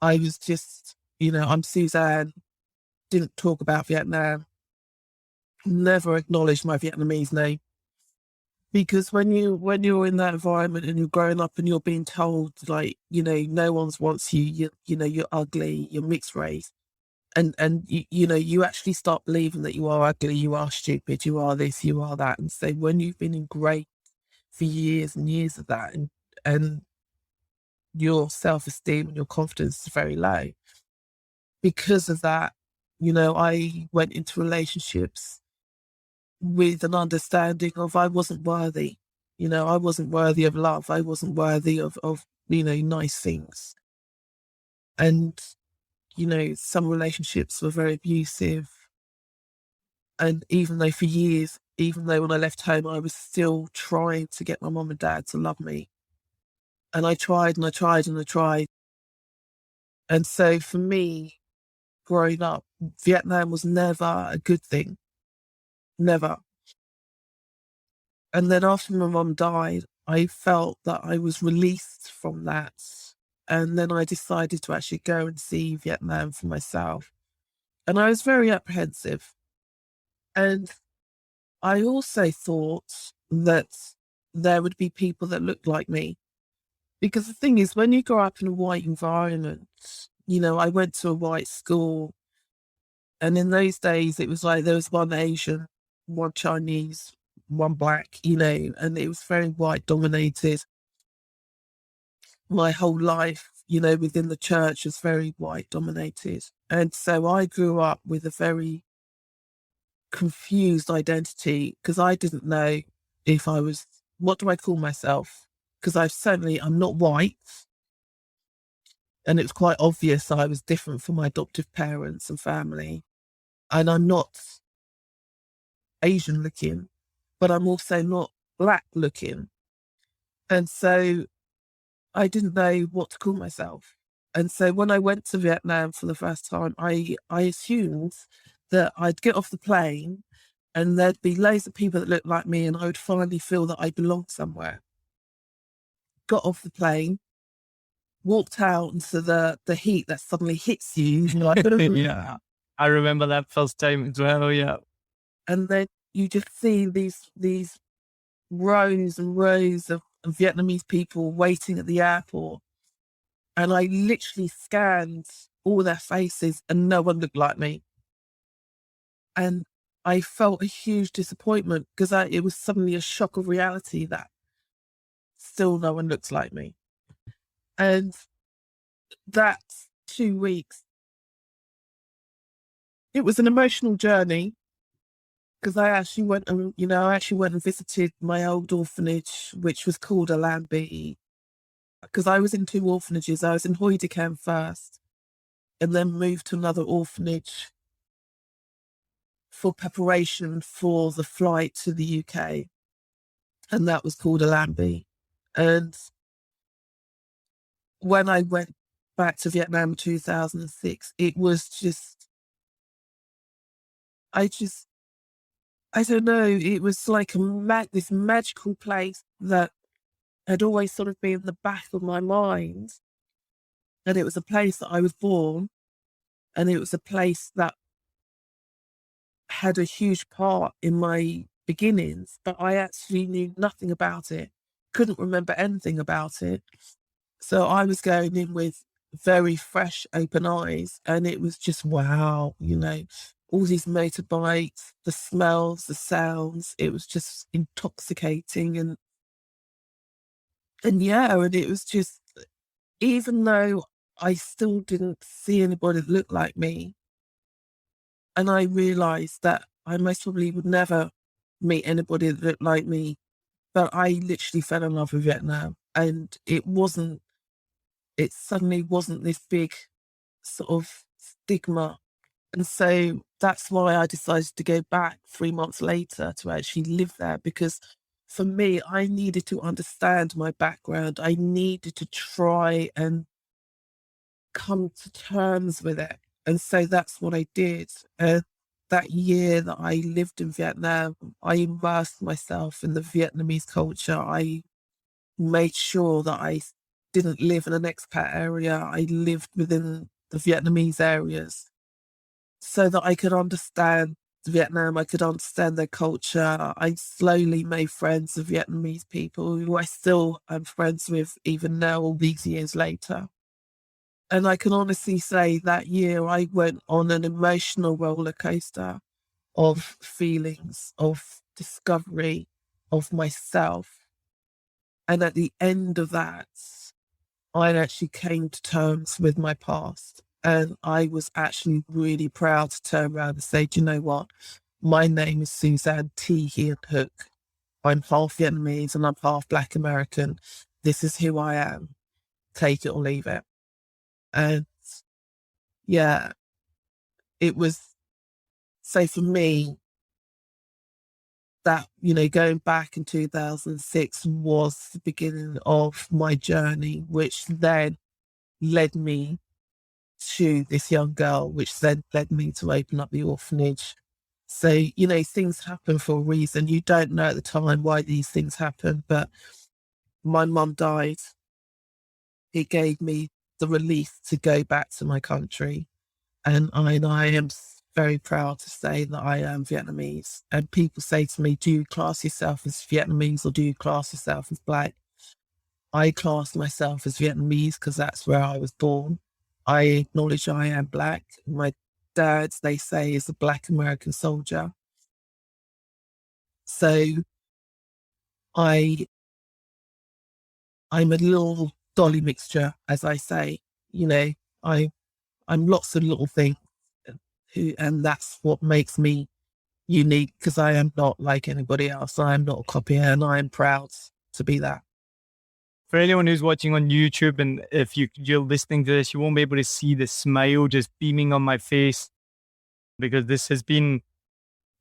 I was just, you know, I'm Suzanne, didn't talk about Vietnam, never acknowledged my Vietnamese name. Because when you're in that environment and you're growing up and you're being told, like, no one wants you, you're ugly, you're mixed race. And you actually start believing that you are ugly, you are stupid, you are this, you are that. And so when you've been ingrained for years and years of that, and your self-esteem and your confidence is very low, because of that, I went into relationships with an understanding of I wasn't worthy. I wasn't worthy of love. I wasn't worthy of nice things. And, some relationships were very abusive. And even though for years, even though when I left home, I was still trying to get my mum and dad to love me. And I tried and I tried and I tried. And so for me, growing up, Vietnam was never a good thing. Never. And then after my mum died, I felt that I was released from that. And then I decided to actually go and see Vietnam for myself. And I was very apprehensive. And I also thought that there would be people that looked like me. Because the thing is, when you grow up in a white environment, I went to a white school. And in those days, it was like there was one Asian, one Chinese, one black, and it was very white dominated. My whole life, within the church was very white dominated. And so I grew up with a very confused identity because I didn't know if I was, what do I call myself? Because I'm not white. And it's quite obvious I was different from my adoptive parents and family. And I'm not Asian looking, but I'm also not black looking. And so I didn't know what to call myself. And so when I went to Vietnam for the first time, I assumed that I'd get off the plane and there'd be loads of people that looked like me and I would finally feel that I belonged somewhere. Got off the plane, walked out into the heat that suddenly hits you. You're like, yeah. I remember that first time as well, yeah. And then you just see these rows and rows of Vietnamese people waiting at the airport. And I literally scanned all their faces and no one looked like me. And I felt a huge disappointment because it was suddenly a shock of reality that still no one looks like me. And that 2 weeks, it was an emotional journey because I actually went and visited my old orphanage, which was called Allambie. Because I was in 2 orphanages. I was in Hoidicam first and then moved to another orphanage for preparation for the flight to the UK. And that was called Allambie. And when I went back to Vietnam in 2006, it was just, I don't know, it was like this magical place that had always sort of been in the back of my mind. And it was a place that I was born, and it was a place that had a huge part in my beginnings, but I actually knew nothing about it, couldn't remember anything about it. So I was going in with very fresh, open eyes, and it was just, wow, all these motorbikes, the smells, the sounds, it was just intoxicating. And it was just, even though I still didn't see anybody that looked like me, and I realized that I most probably would never meet anybody that looked like me, but I literally fell in love with Vietnam. And it suddenly wasn't this big sort of stigma. And so that's why I decided to go back 3 months later to actually live there, because for me, I needed to understand my background. I needed to try and come to terms with it. And so that's what I did. That year that I lived in Vietnam, I immersed myself in the Vietnamese culture. I made sure that I didn't live in an expat area. I lived within the Vietnamese areas so that I could understand Vietnam. I could understand their culture. I slowly made friends with Vietnamese people who I still am friends with even now, all these years later. And I can honestly say that year I went on an emotional roller coaster of feelings, of discovery of myself. And at the end of that, I actually came to terms with my past. And I was actually really proud to turn around and say, do you know what? My name is Suzanne Thi Hien. I'm half Vietnamese and I'm half Black American. This is who I am. Take it or leave it. And yeah, it was, so for me, that, going back in 2006 was the beginning of my journey, which then led me to this young girl, which then led me to open up the orphanage. So, things happen for a reason. You don't know at the time why these things happen, but my mum died. It gave me the relief to go back to my country. And I am very proud to say that I am Vietnamese. And people say to me, do you class yourself as Vietnamese or do you class yourself as Black? I class myself as Vietnamese because that's where I was born. I acknowledge I am Black. My dad, they say, is a Black American soldier. So I'm a little dolly mixture, as I say. I'm lots of little things, and that's what makes me unique, because I am not like anybody else. I am not a copy, and I am proud to be that. For anyone who's watching on YouTube, and if you're listening to this, you won't be able to see the smile just beaming on my face, because this has been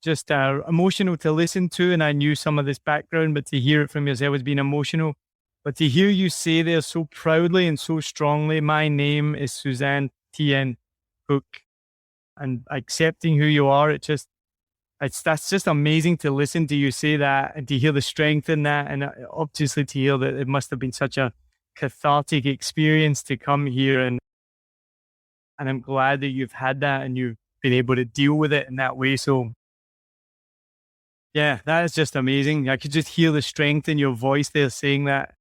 just emotional to listen to. And I knew some of this background, but to hear it from yourself has been emotional. But to hear you say there so proudly and so strongly, my name is Suzanne Thi Hien, and accepting who you are, that's just amazing to listen to you say that and to hear the strength in that. And obviously to hear that it must have been such a cathartic experience to come here. And I'm glad that you've had that and you've been able to deal with it in that way. So yeah, that is just amazing. I could just hear the strength in your voice there saying that.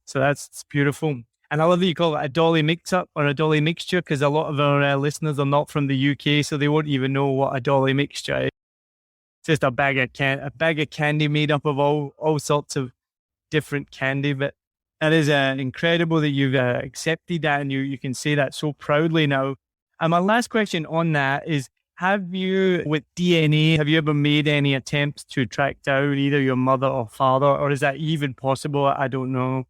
So it's beautiful. And I love that you call it a dolly mix-up or a dolly mixture, because a lot of our listeners are not from the UK, so they won't even know what a dolly mixture is. It's just a bag of candy made up of all sorts of different candy. But that is incredible that you've accepted that, and you can say that so proudly now. And my last question on that is, have you, with DNA, have you ever made any attempts to track down either your mother or father, or is that even possible? I don't know.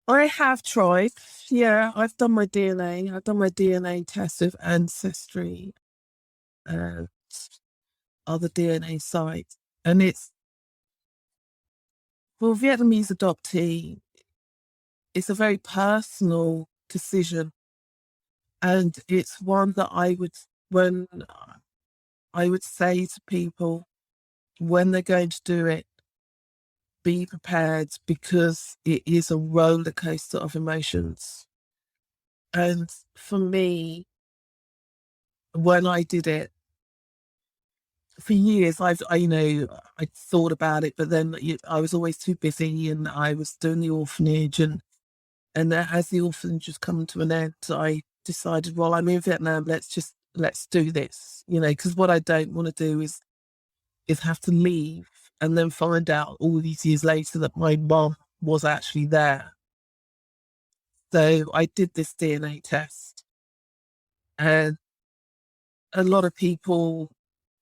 I have tried. Yeah, I've done my DNA. I've done my DNA test with Ancestry and other DNA sites. And it's, for Vietnamese adoptee, it's a very personal decision. And it's one that I would say to people when they're going to do it, be prepared, because it is a roller coaster of emotions. And for me, when I did it, for years, I thought about it, but then I was always too busy, and I was doing the orphanage, and as the orphanage was coming to an end, I decided, well, I'm in Vietnam, let's do this, because what I don't want to do is have to leave and then find out all these years later that my mom was actually there. So I did this DNA test, and a lot of people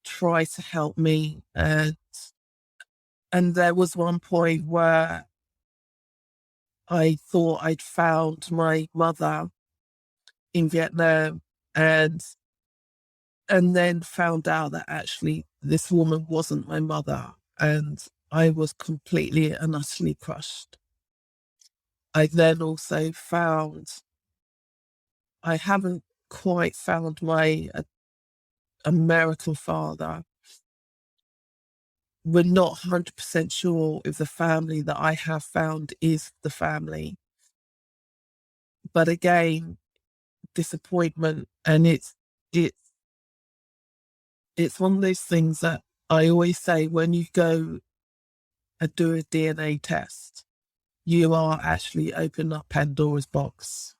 try to help me. And there was one point where I thought I'd found my mother in Vietnam, and then found out that actually this woman wasn't my mother. And I was completely and utterly crushed. I then also found I haven't quite found my American father. We're not 100% sure if the family that I have found is the family. But again, disappointment, and it's it's one of those things that I always say when you go and do a DNA test, you are actually opening up Pandora's box.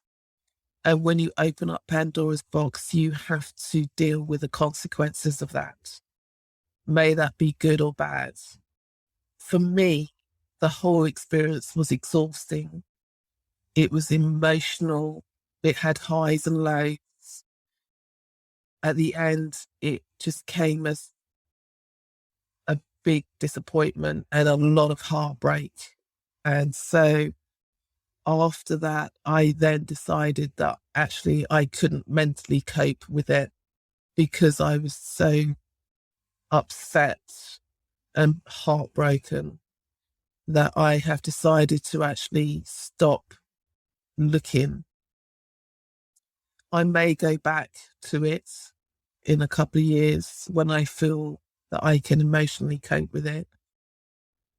And when you open up Pandora's box, you have to deal with the consequences of that. May that be good or bad. For me, the whole experience was exhausting. It was emotional. It had highs and lows. At the end, it just came as a big disappointment and a lot of heartbreak. And so after that, I then decided that actually I couldn't mentally cope with it because I was so upset and heartbroken that I have decided to actually stop looking. I may go back to it in a couple of years when I feel that I can emotionally cope with it.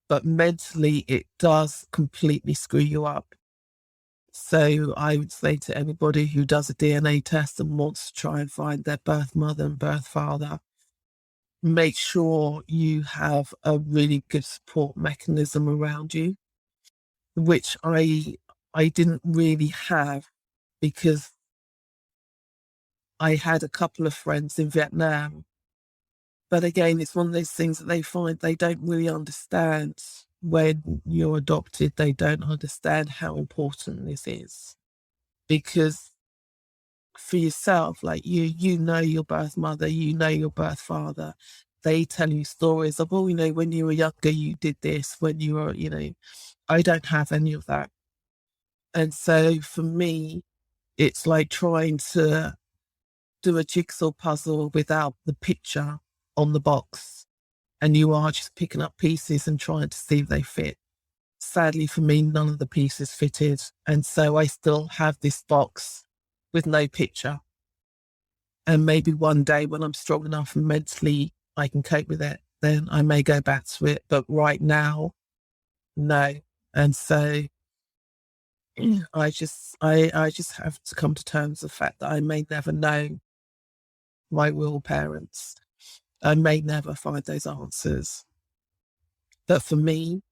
But mentally, it does completely screw you up. So I would say to anybody who does a DNA test and wants to try and find their birth mother and birth father, make sure you have a really good support mechanism around you, which I didn't really have because I had a couple of friends in Vietnam. But again, it's one of those things that they find they don't really understand when you're adopted. They don't understand how important this is. Because for yourself, like you know your birth mother, you know your birth father. They tell you stories of, oh, when you were younger, you did this, when you were, I don't have any of that. And so for me, it's like trying to do a jigsaw puzzle without the picture on the box. And you are just picking up pieces and trying to see if they fit. Sadly for me, none of the pieces fitted. And so I still have this box with no picture. And maybe one day when I'm strong enough and mentally I can cope with it, then I may go back to it. But right now, no. And so I just have to come to terms with the fact that I may never know my real parents. I may never find those answers. But for me,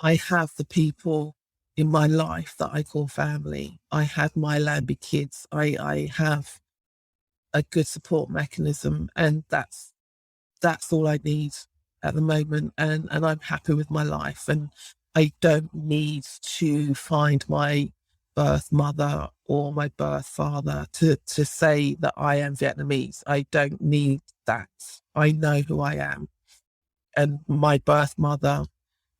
I have the people in my life that I call family. I have my Allambie kids. I have a good support mechanism, and that's all I need at the moment. And I'm happy with my life, and I don't need to find my birth mother or my birth father to say that I am Vietnamese. I don't need that. I know who I am. And my birth mother,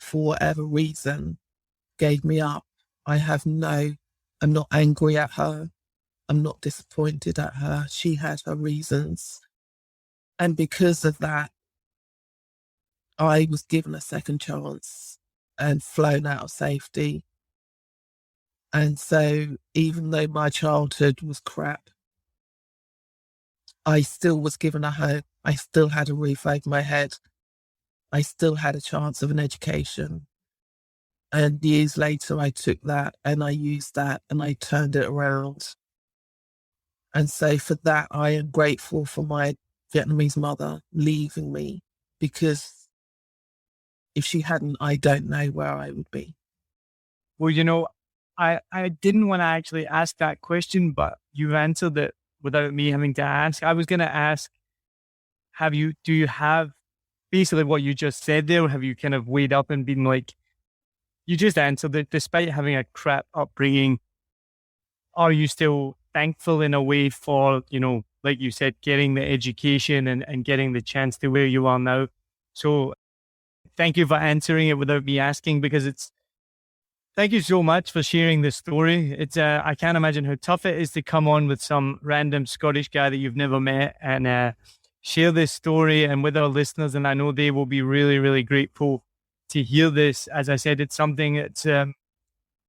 for whatever reason, gave me up. I'm not angry at her. I'm not disappointed at her. She had her reasons. And because of that, I was given a second chance and flown out of safety. And so even though my childhood was crap, I still was given a home. I still had a roof over my head. I still had a chance of an education. And years later, I took that and I used that and I turned it around. And so for that, I am grateful for my Vietnamese mother leaving me, because if she hadn't, I don't know where I would be. Well, I didn't want to actually ask that question, but you've answered it without me having to ask. I was going to ask, do you have basically what you just said there? Have you kind of weighed up and been like, you just answered it, despite having a crap upbringing, are you still thankful in a way for, like you said, getting the education and getting the chance to where you are now? So thank you for answering it without me asking, because thank you so much for sharing this story. I can't imagine how tough it is to come on with some random Scottish guy that you've never met and share this story and with our listeners. And I know they will be really, really grateful to hear this. As I said, it's something that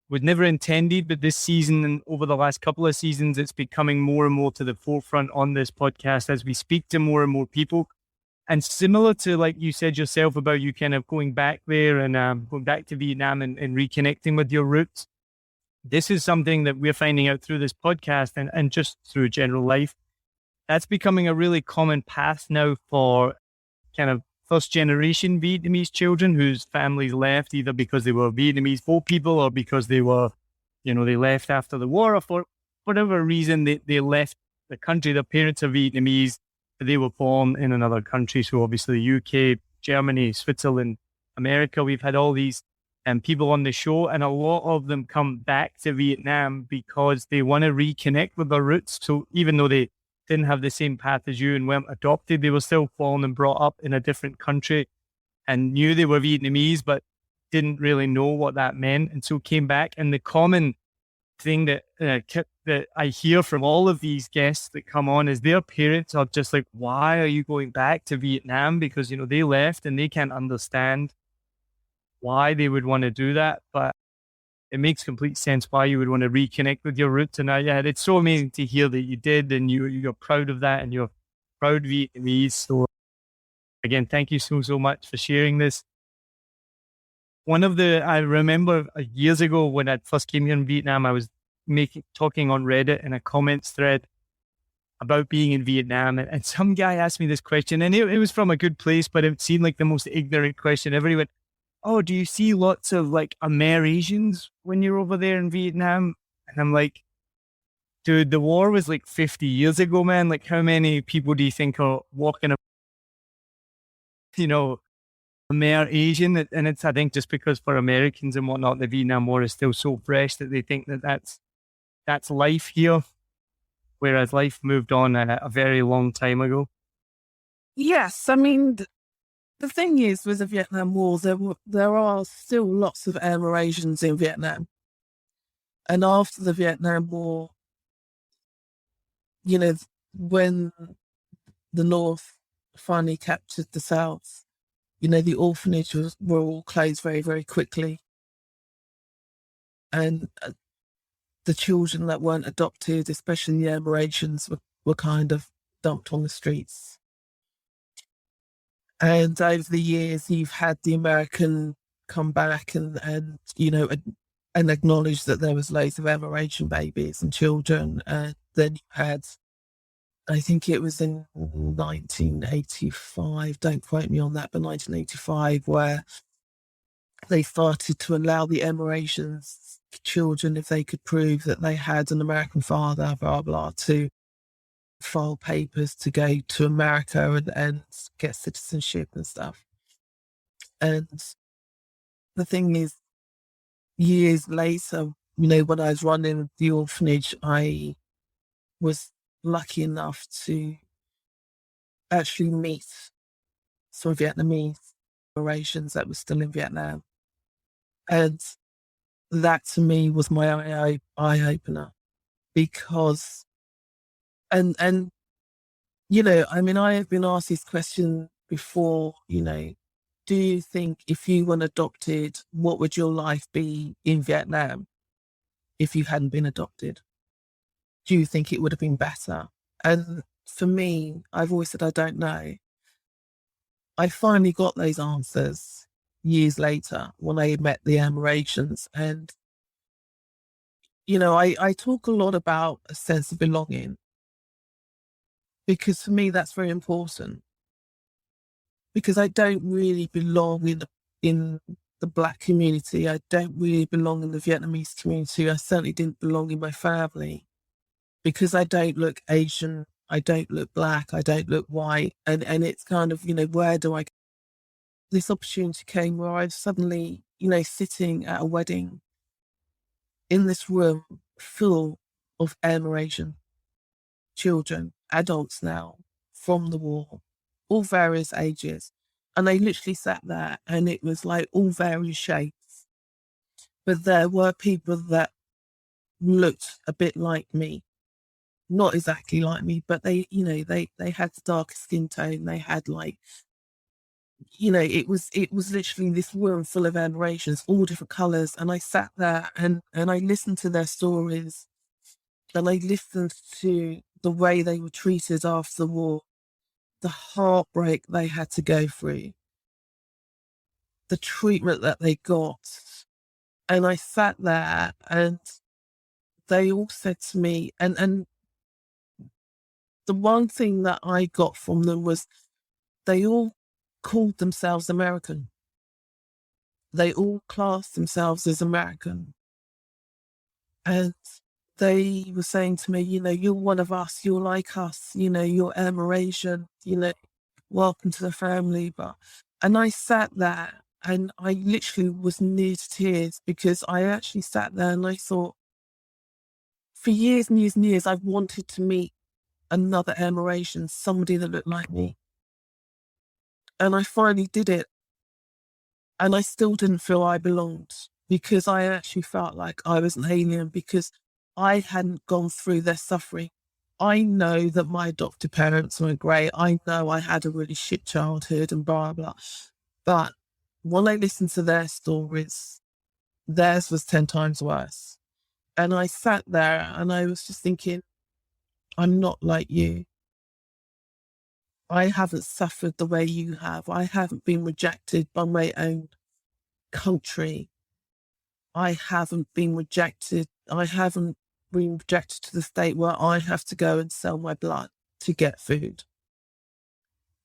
was never intended, but this season and over the last couple of seasons, it's becoming more and more to the forefront on this podcast as we speak to more and more people. And similar to, like you said yourself about you kind of going back there and going back to Vietnam and reconnecting with your roots, this is something that we're finding out through this podcast and just through general life. that's becoming a really common path now for kind of first generation Vietnamese children whose families left either because they were Vietnamese boat people or because they were, they left after the war, or for whatever reason they left the country. Their parents are Vietnamese, but they were born in another country. So obviously UK, Germany, Switzerland, America. We've had all these people on the show, and a lot of them come back to Vietnam because they want to reconnect with their roots. So even though they didn't have the same path as you and weren't adopted, they were still born and brought up in a different country and knew they were Vietnamese, but didn't really know what that meant. And so came back. And the common thing that I hear from all of these guests that come on is their parents are just like, why are you going back to Vietnam? Because, they left and they can't understand why they would want to do that. But it makes complete sense why you would want to reconnect with your roots. And it's so amazing to hear that you did, and you're proud of that, and you're proud Vietnamese. So again, thank you so much for sharing this. I remember years ago when I first came here in Vietnam, I was talking on Reddit in a comments thread about being in Vietnam. And some guy asked me this question, and it was from a good place, but it seemed like the most ignorant question ever. He went, oh, do you see lots of like Amerasians when you're over there in Vietnam? And I'm like, dude, the war was like 50 years ago, man. Like, how many people do you think are walking Amerasian? And it's, I think, just because for Americans and whatnot, the Vietnam War is still so fresh that they think that's life here, whereas life moved on a very long time ago. Yes, I mean, the thing is, with the Vietnam War, there are still lots of Amerasians in Vietnam. And after the Vietnam War, when the North finally captured the South, the orphanage were all closed very, very quickly. And the children that weren't adopted, especially the Amerasians, were kind of dumped on the streets. And over the years, you've had the American come back and acknowledge that there was loads of Amerasian babies and children. And then you had, I think it was in 1985, don't quote me on that, but 1985, where they started to allow the Amerasians children, if they could prove that they had an American father, blah, blah, to file papers to go to America and get citizenship and stuff. And the thing is, years later, when I was running the orphanage, I was lucky enough to actually meet some Vietnamese Amerasians that were still in Vietnam. And that to me was my eye opener, because and I mean, I have been asked this question before, do you think if you were adopted, what would your life be in Vietnam if you hadn't been adopted? Do you think it would have been better? And for me, I've always said, I don't know. I finally got those answers years later when I met the Amerasians. And, I talk a lot about a sense of belonging, because for me, that's very important. Because I don't really belong in the Black community. I don't really belong in the Vietnamese community. I certainly didn't belong in my family, because I don't look Asian, I don't look Black, I don't look white. And it's kind of, where do I go? This opportunity came where I was suddenly, sitting at a wedding in this room full of Amerasian children, adults now, from the war, all various ages. And I literally sat there, and it was like all various shapes. But there were people that looked a bit like me. Not exactly like me, but they had the darker skin tone. They had it was literally this room full of Amerasians, all different colours. And I sat there and I listened to their stories, and I listened to the way they were treated after the war, the heartbreak they had to go through, the treatment that they got. And I sat there, and they all said to me, and the one thing that I got from them was they all called themselves American. They all classed themselves as American. And they were saying to me, you're one of us, you're like us, you're Amerasian, welcome to the family. And I sat there and I literally was near to tears, because I actually sat there and I thought, for years and years and years, I've wanted to meet another Amerasian, somebody that looked like me. And I finally did it. And I still didn't feel I belonged, because I actually felt like I was an alien, because I hadn't gone through their suffering. I know that my adopted parents weren't great. I know I had a really shit childhood and blah, blah. But when I listened to their stories, theirs was 10 times worse. And I sat there and I was just thinking, I'm not like you. I haven't suffered the way you have. I haven't been rejected by my own country. I haven't been rejected. I haven't been rejected to the state where I have to go and sell my blood to get food.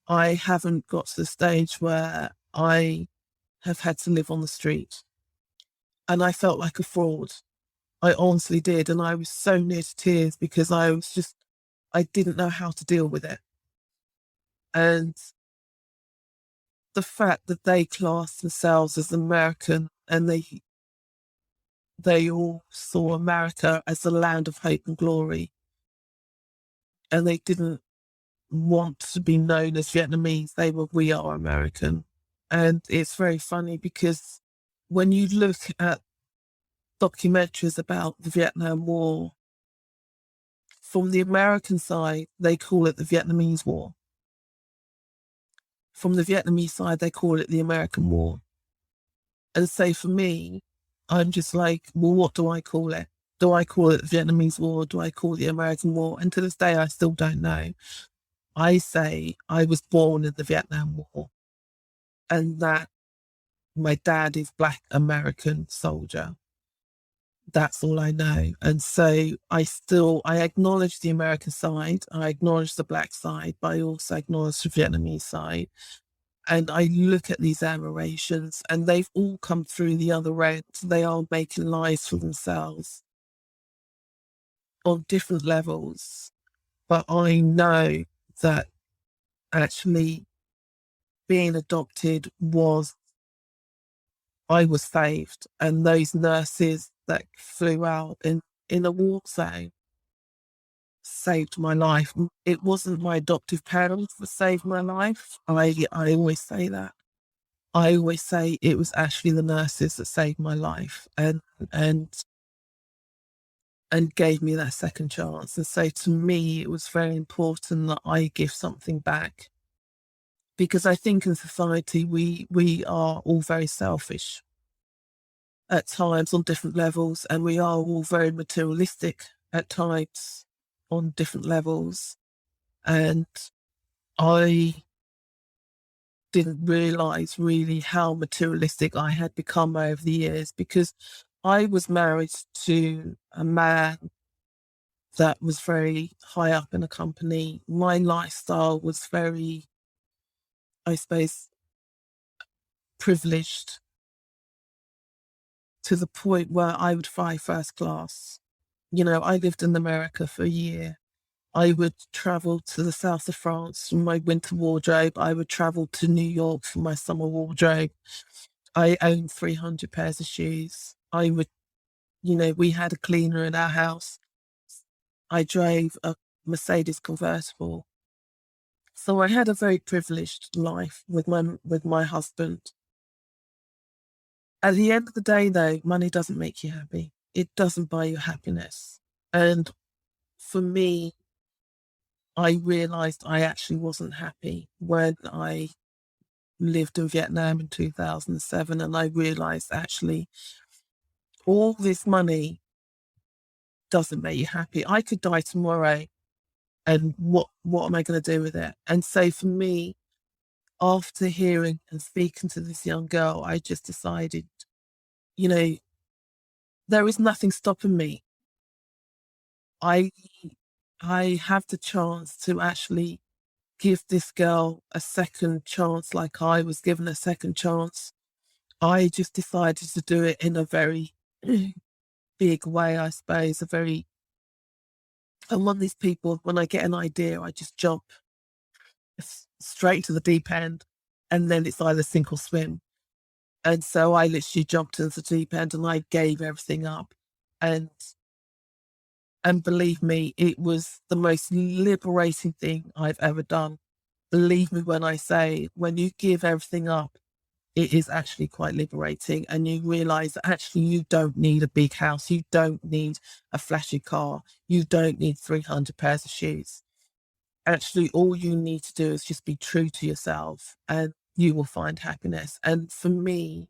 I haven't got to the stage where I have had to live on the street. And I felt like a fraud. I honestly did. And I was so near to tears, because I didn't know how to deal with it. And the fact that they class themselves as American, and they all saw America as the land of hope and glory, and they didn't want to be known as Vietnamese. They were, we are American. And it's very funny, because when you look at documentaries about the Vietnam War, from the American side, they call it the Vietnamese War. From the Vietnamese side, they call it the American War. And so for me, I'm just like, well, what do I call it? Do I call it the Vietnamese War? Do I call it the American War? And to this day, I still don't know. I say I was born in the Vietnam War, and that my dad is Black American soldier. That's all I know. And so I acknowledge the American side, I acknowledge the Black side, but I also acknowledge the Vietnamese side. And I look at these Amerasians, and they've all come through the other end. They are making lives for themselves on different levels. But I know that actually being adopted I was saved. And those nurses that flew out in a war zone saved my life. It wasn't my adoptive parents that saved my life. I always say that. I always say it was actually the nurses that saved my life and gave me that second chance. And so to me, it was very important that I give something back, because I think in society, we are all very selfish at times on different levels, and we are all very materialistic at times on different levels. And I didn't realise really how materialistic I had become over the years, because I was married to a man that was very high up in a company. My lifestyle was very, I suppose, privileged, to the point where I would fly first class. I lived in America for a year. I would travel to the south of France for my winter wardrobe. I would travel to New York for my summer wardrobe. I owned 300 pairs of shoes. We had a cleaner in our house. I drove a Mercedes convertible. So I had a very privileged life with my husband. At the end of the day, though, money doesn't make you happy. It doesn't buy you happiness. And for me, I realised I actually wasn't happy when I lived in Vietnam in 2007, and I realised actually all this money doesn't make you happy. I could die tomorrow, and what am I going to do with it? And so for me, after hearing and speaking to this young girl, I just decided, there is nothing stopping me. I I have the chance to actually give this girl a second chance, like I was given a second chance, I just decided to do it in a very big way, I suppose. I'm one of these people, when I get an idea, I just jump straight to the deep end, and then it's either sink or swim. And so I literally jumped into the deep end and I gave everything up. And believe me, it was the most liberating thing I've ever done. Believe me when I say, when you give everything up, it is actually quite liberating. And you realize that actually you don't need a big house. You don't need a flashy car. You don't need 300 pairs of shoes. Actually, all you need to do is just be true to yourself and you will find happiness. And for me,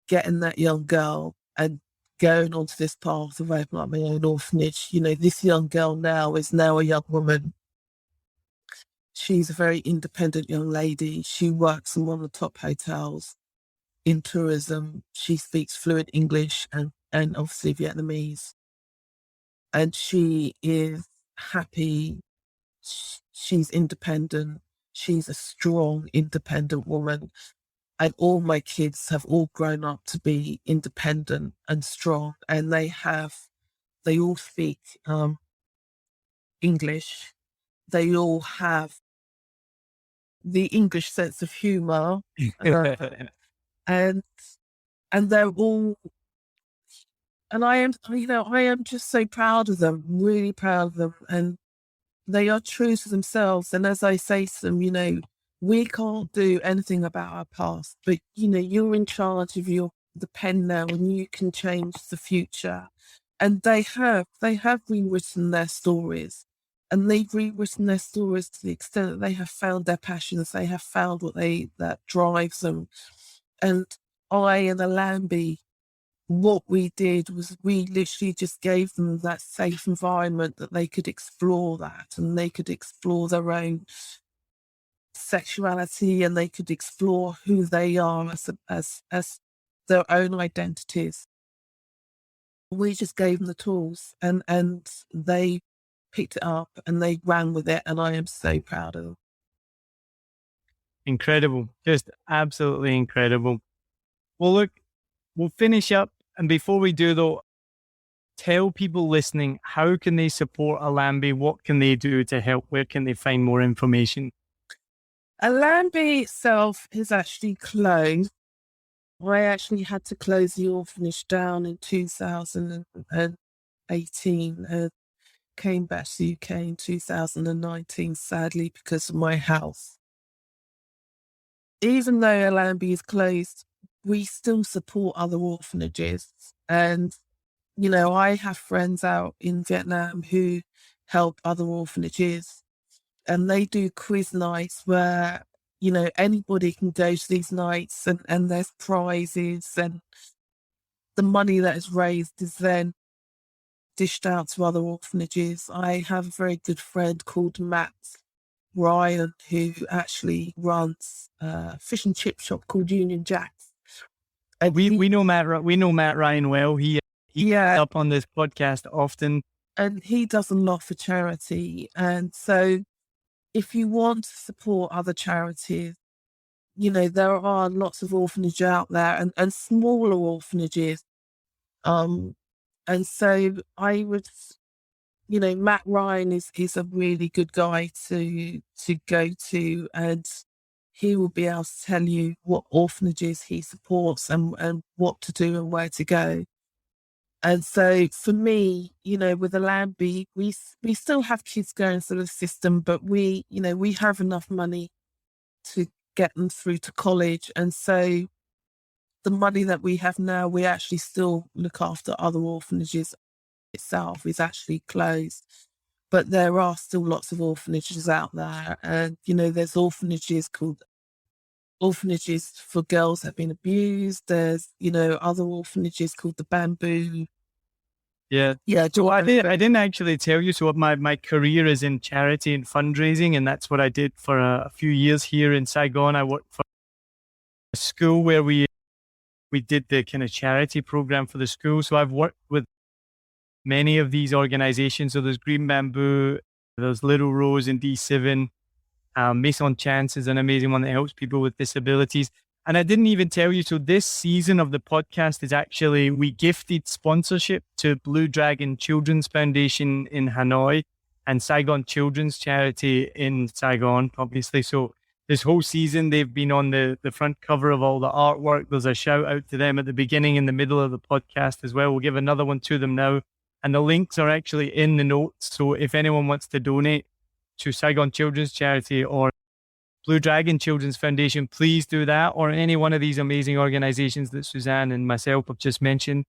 getting that young girl and going onto this path of opening up my own orphanage, this young girl now is now a young woman. She's a very independent young lady. She works in one of the top hotels in tourism. She speaks fluent English and obviously Vietnamese. And she is happy. She's independent. She's a strong, independent woman. And all my kids have all grown up to be independent and strong. And they all speak English. They all have the English sense of humor. And they're all, and I am just so proud of them, really proud of them. And they are true to themselves. And as I say to them, we can't do anything about our past, but you're in charge of the pen now and you can change the future. And they have rewritten their stories, and they've rewritten their stories to the extent that they have found their passions. They have found that drives them. And I and Allambie, what we did was we literally just gave them that safe environment that they could explore that, and they could explore their own sexuality, and they could explore who they are as their own identities. We just gave them the tools, and they picked it up and they ran with it, and I am so proud of them. Incredible. Just absolutely incredible. Well, look, we'll finish up. And before we do, though, tell people listening, how can they support Allambie? What can they do to help? Where can they find more information? Allambie itself is actually closed. I actually had to close the orphanage down in 2018 and came back to the UK in 2019, sadly, because of my health. Even though Allambie is closed, we still support other orphanages. And, I have friends out in Vietnam who help other orphanages, and they do quiz nights where, anybody can go to these nights, and there's prizes, and the money that is raised is then dished out to other orphanages. I have a very good friend called Matt Ryan who actually runs a fish and chip shop called Union Jack's. We know Matt Ryan well. He's up on this podcast often, and he does a lot for charity. And so, if you want to support other charities, there are lots of orphanages out there, and smaller orphanages. And so I would, Matt Ryan is a really good guy to go to, and he will be able to tell you what orphanages he supports and what to do and where to go. And so for me, with Allambie, we still have kids going through the system, but we have enough money to get them through to college. And so the money that we have now, we actually still look after other orphanages. Itself is actually closed, but there are still lots of orphanages out there. And, there's orphanages for girls that have been abused. There's, other orphanages called the Bamboo. Yeah. So I didn't actually tell you. So my career is in charity and fundraising, and that's what I did for a few years here in Saigon. I worked for a school where we did the kind of charity program for the school. So I've worked with many of these organizations. So there's Green Bamboo, there's Little Rose in D7. Maison Chance is an amazing one that helps people with disabilities. And I didn't even tell you, so this season of the podcast is actually, we gifted sponsorship to Blue Dragon Children's Foundation in Hanoi and Saigon Children's Charity in Saigon, obviously. So this whole season, they've been on the front cover of all the artwork. There's a shout out to them at the beginning and the middle of the podcast as well. We'll give another one to them now. And the links are actually in the notes. So if anyone wants to donate to Saigon Children's Charity or Blue Dragon Children's Foundation, please do that, or any one of these amazing organizations that Suzanne and myself have just mentioned.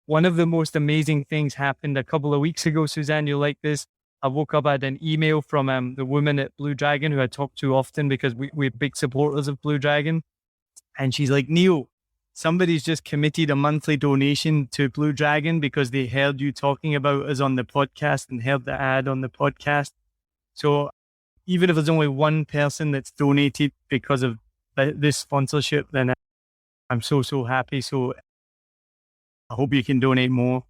One of the most amazing things happened a couple of weeks ago, Suzanne, you'll like this. I woke up, I had an email from the woman at Blue Dragon who I talk to often because we're big supporters of Blue Dragon. And she's like, Neil, somebody's just committed a monthly donation to Blue Dragon because they heard you talking about us on the podcast and heard the ad on the podcast. So even if there's only one person that's donated because of this sponsorship, then I'm so happy. So I hope you can donate more.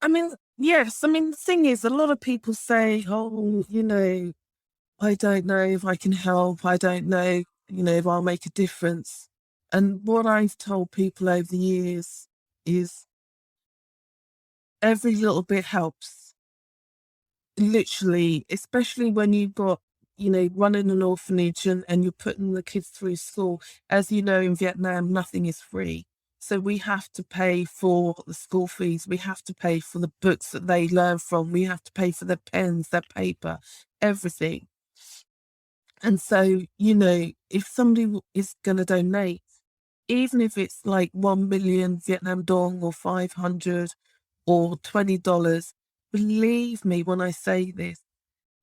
I mean, yes. I mean, the thing is, a lot of people say, oh, I don't know if I can help. I don't know, if I'll make a difference. And what I've told people over the years is every little bit helps. Literally, especially when you've got, running an orphanage and you're putting the kids through school. As you know, in Vietnam, nothing is free. So we have to pay for the school fees. We have to pay for the books that they learn from. We have to pay for their pens, their paper, everything. And so, if somebody is going to donate, even if it's like 1 million Vietnam dong or 500 or $20, believe me when I say this,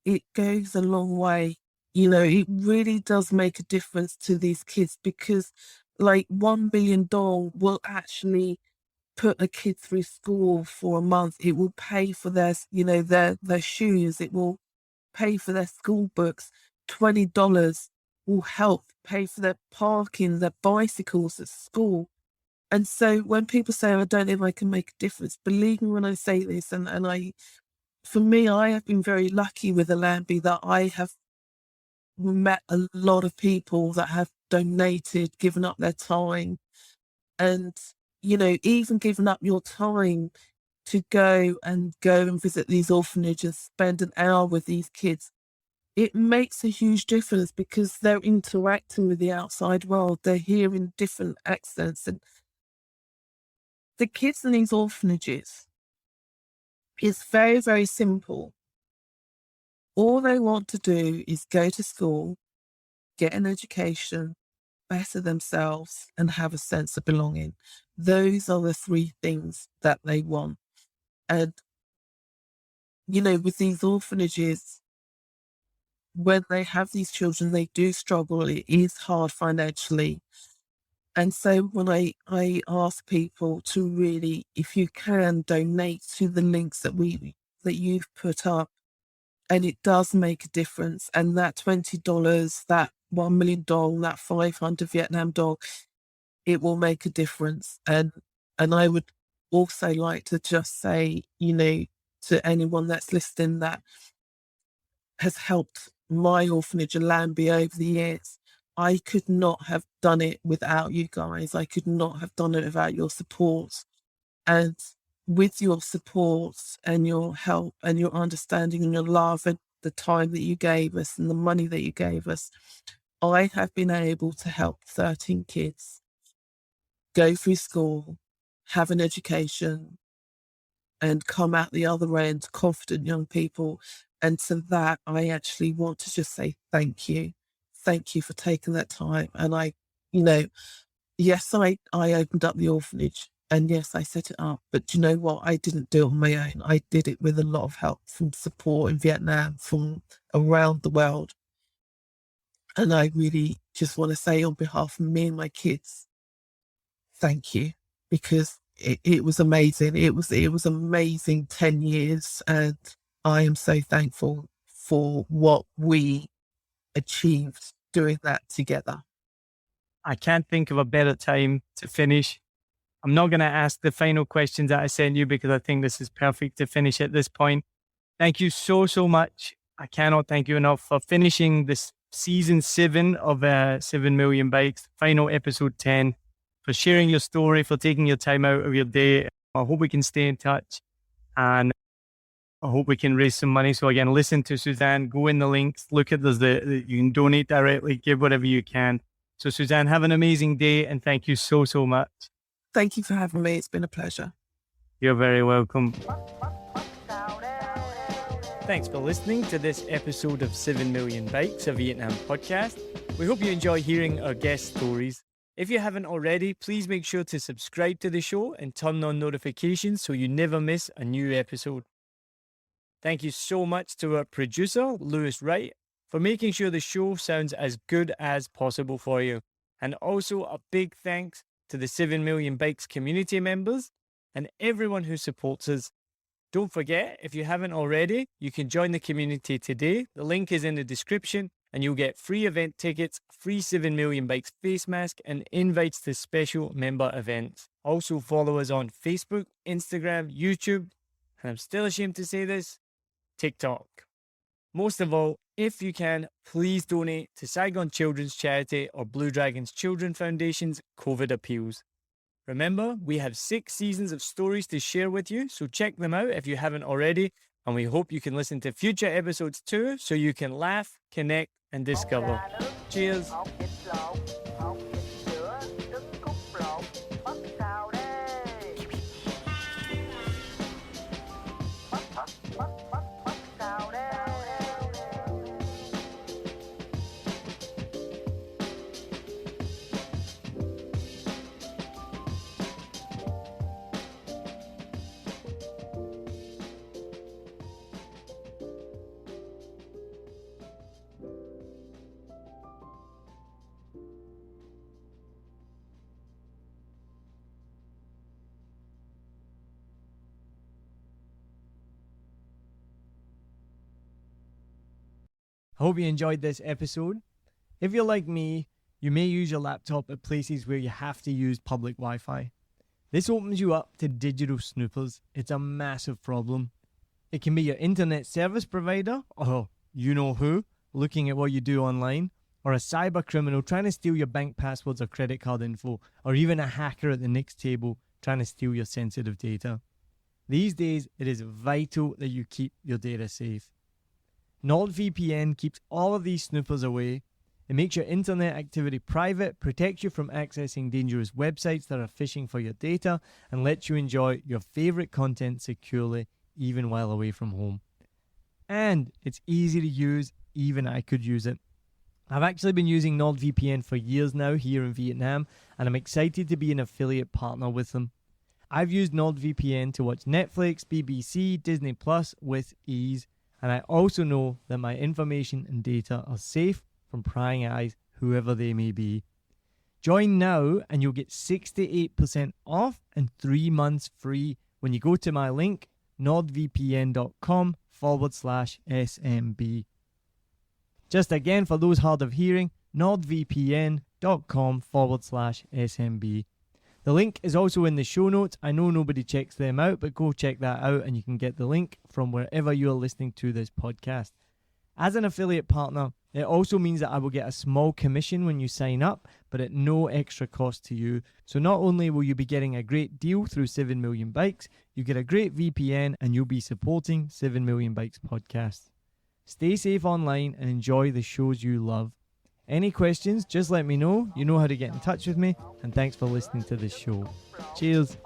it goes a long way. It really does make a difference to these kids because like 1 billion dong will actually put a kid through school for a month. It will pay for their shoes. It will pay for their school books. $20 will help pay for their parking, their bicycles at school. And so when people say, I don't know if I can make a difference, believe me when I say this, for me, I have been very lucky with Allambie that I have met a lot of people that have donated, given up their time, and, even given up your time to go and visit these orphanages, spend an hour with these kids. It makes a huge difference because they're interacting with the outside world. They're hearing different accents. And the kids in these orphanages is very, very simple. All they want to do is go to school, get an education, better themselves, and have a sense of belonging. Those are the three things that they want. And, with these orphanages, when they have these children, they do struggle. It is hard financially. And so when I ask people to really, if you can, donate to the links that you've put up, and it does make a difference. And that $20, that 1 million dong, that 500 Vietnam dong, it will make a difference. And I would also like to just say, to anyone that's listening that has helped my orphanage, Allambie, over the years, I could not have done it without you guys. I could not have done it without your support. And with your support and your help and your understanding and your love and the time that you gave us and the money that you gave us, I have been able to help 13 kids go through school, have an education, and come out the other end confident young people. And to that, I actually want to just say thank you. Thank you for taking that time. And yes, I opened up the orphanage and yes, I set it up. But you know what? I didn't do it on my own. I did it with a lot of help from support in Vietnam, from around the world. And I really just want to say on behalf of me and my kids, thank you, because it was amazing. It was amazing 10 years. And I am so thankful for what we achieved doing that together. I can't think of a better time to finish. I'm not going to ask the final questions that I sent you because I think this is perfect to finish at this point. Thank you so, so much. I cannot thank you enough for finishing this season 7 of 7 Million Bikes, final episode 10, for sharing your story, for taking your time out of your day. I hope we can stay in touch and I hope we can raise some money. So again, listen to Suzanne, go in the links, look at you can donate directly, give whatever you can. So Suzanne, have an amazing day and thank you so, so much. Thank you for having me. It's been a pleasure. You're very welcome. Thanks for listening to this episode of 7 Million Bikes, a Vietnam podcast. We hope you enjoy hearing our guest stories. If you haven't already, please make sure to subscribe to the show and turn on notifications so you never miss a new episode. Thank you so much to our producer, Lewis Wright, for making sure the show sounds as good as possible for you. And also a big thanks to the 7 Million Bikes community members and everyone who supports us. Don't forget, if you haven't already, you can join the community today. The link is in the description and you'll get free event tickets, free 7 Million Bikes face mask and invites to special member events. Also follow us on Facebook, Instagram, YouTube, and I'm still ashamed to say this, TikTok. Most of all, if you can, please donate to Saigon Children's Charity or Blue Dragons Children Foundation's COVID appeals. Remember, we have 6 seasons of stories to share with you, so check them out if you haven't already, and we hope you can listen to future episodes too, so you can laugh, connect, and discover. Cheers! I hope you enjoyed this episode. If you're like me, you may use your laptop at places where you have to use public Wi-Fi. This opens you up to digital snoopers. It's a massive problem. It can be your internet service provider, or you know who, looking at what you do online, or a cyber criminal trying to steal your bank passwords or credit card info, or even a hacker at the next table trying to steal your sensitive data. These days, it is vital that you keep your data safe. NordVPN keeps all of these snoopers away. It makes your internet activity private, protects you from accessing dangerous websites that are phishing for your data, and lets you enjoy your favorite content securely, even while away from home. And it's easy to use, even I could use it. I've actually been using NordVPN for years now here in Vietnam, and I'm excited to be an affiliate partner with them. I've used NordVPN to watch Netflix, BBC, Disney Plus with ease. And I also know that my information and data are safe from prying eyes, whoever they may be. Join now and you'll get 68% off and 3 months free when you go to my link, nordvpn.com/SMB. Just again, for those hard of hearing, nordvpn.com/SMB. The link is also in the show notes. I know nobody checks them out, but go check that out and you can get the link from wherever you're listening to this podcast. As an affiliate partner, it also means that I will get a small commission when you sign up, but at no extra cost to you. So not only will you be getting a great deal through 7 Million Bikes, you get a great VPN and you'll be supporting 7 Million Bikes podcast. Stay safe online and enjoy the shows you love. Any questions, just let me know. You know how to get in touch with me. And thanks for listening to this show. Cheers.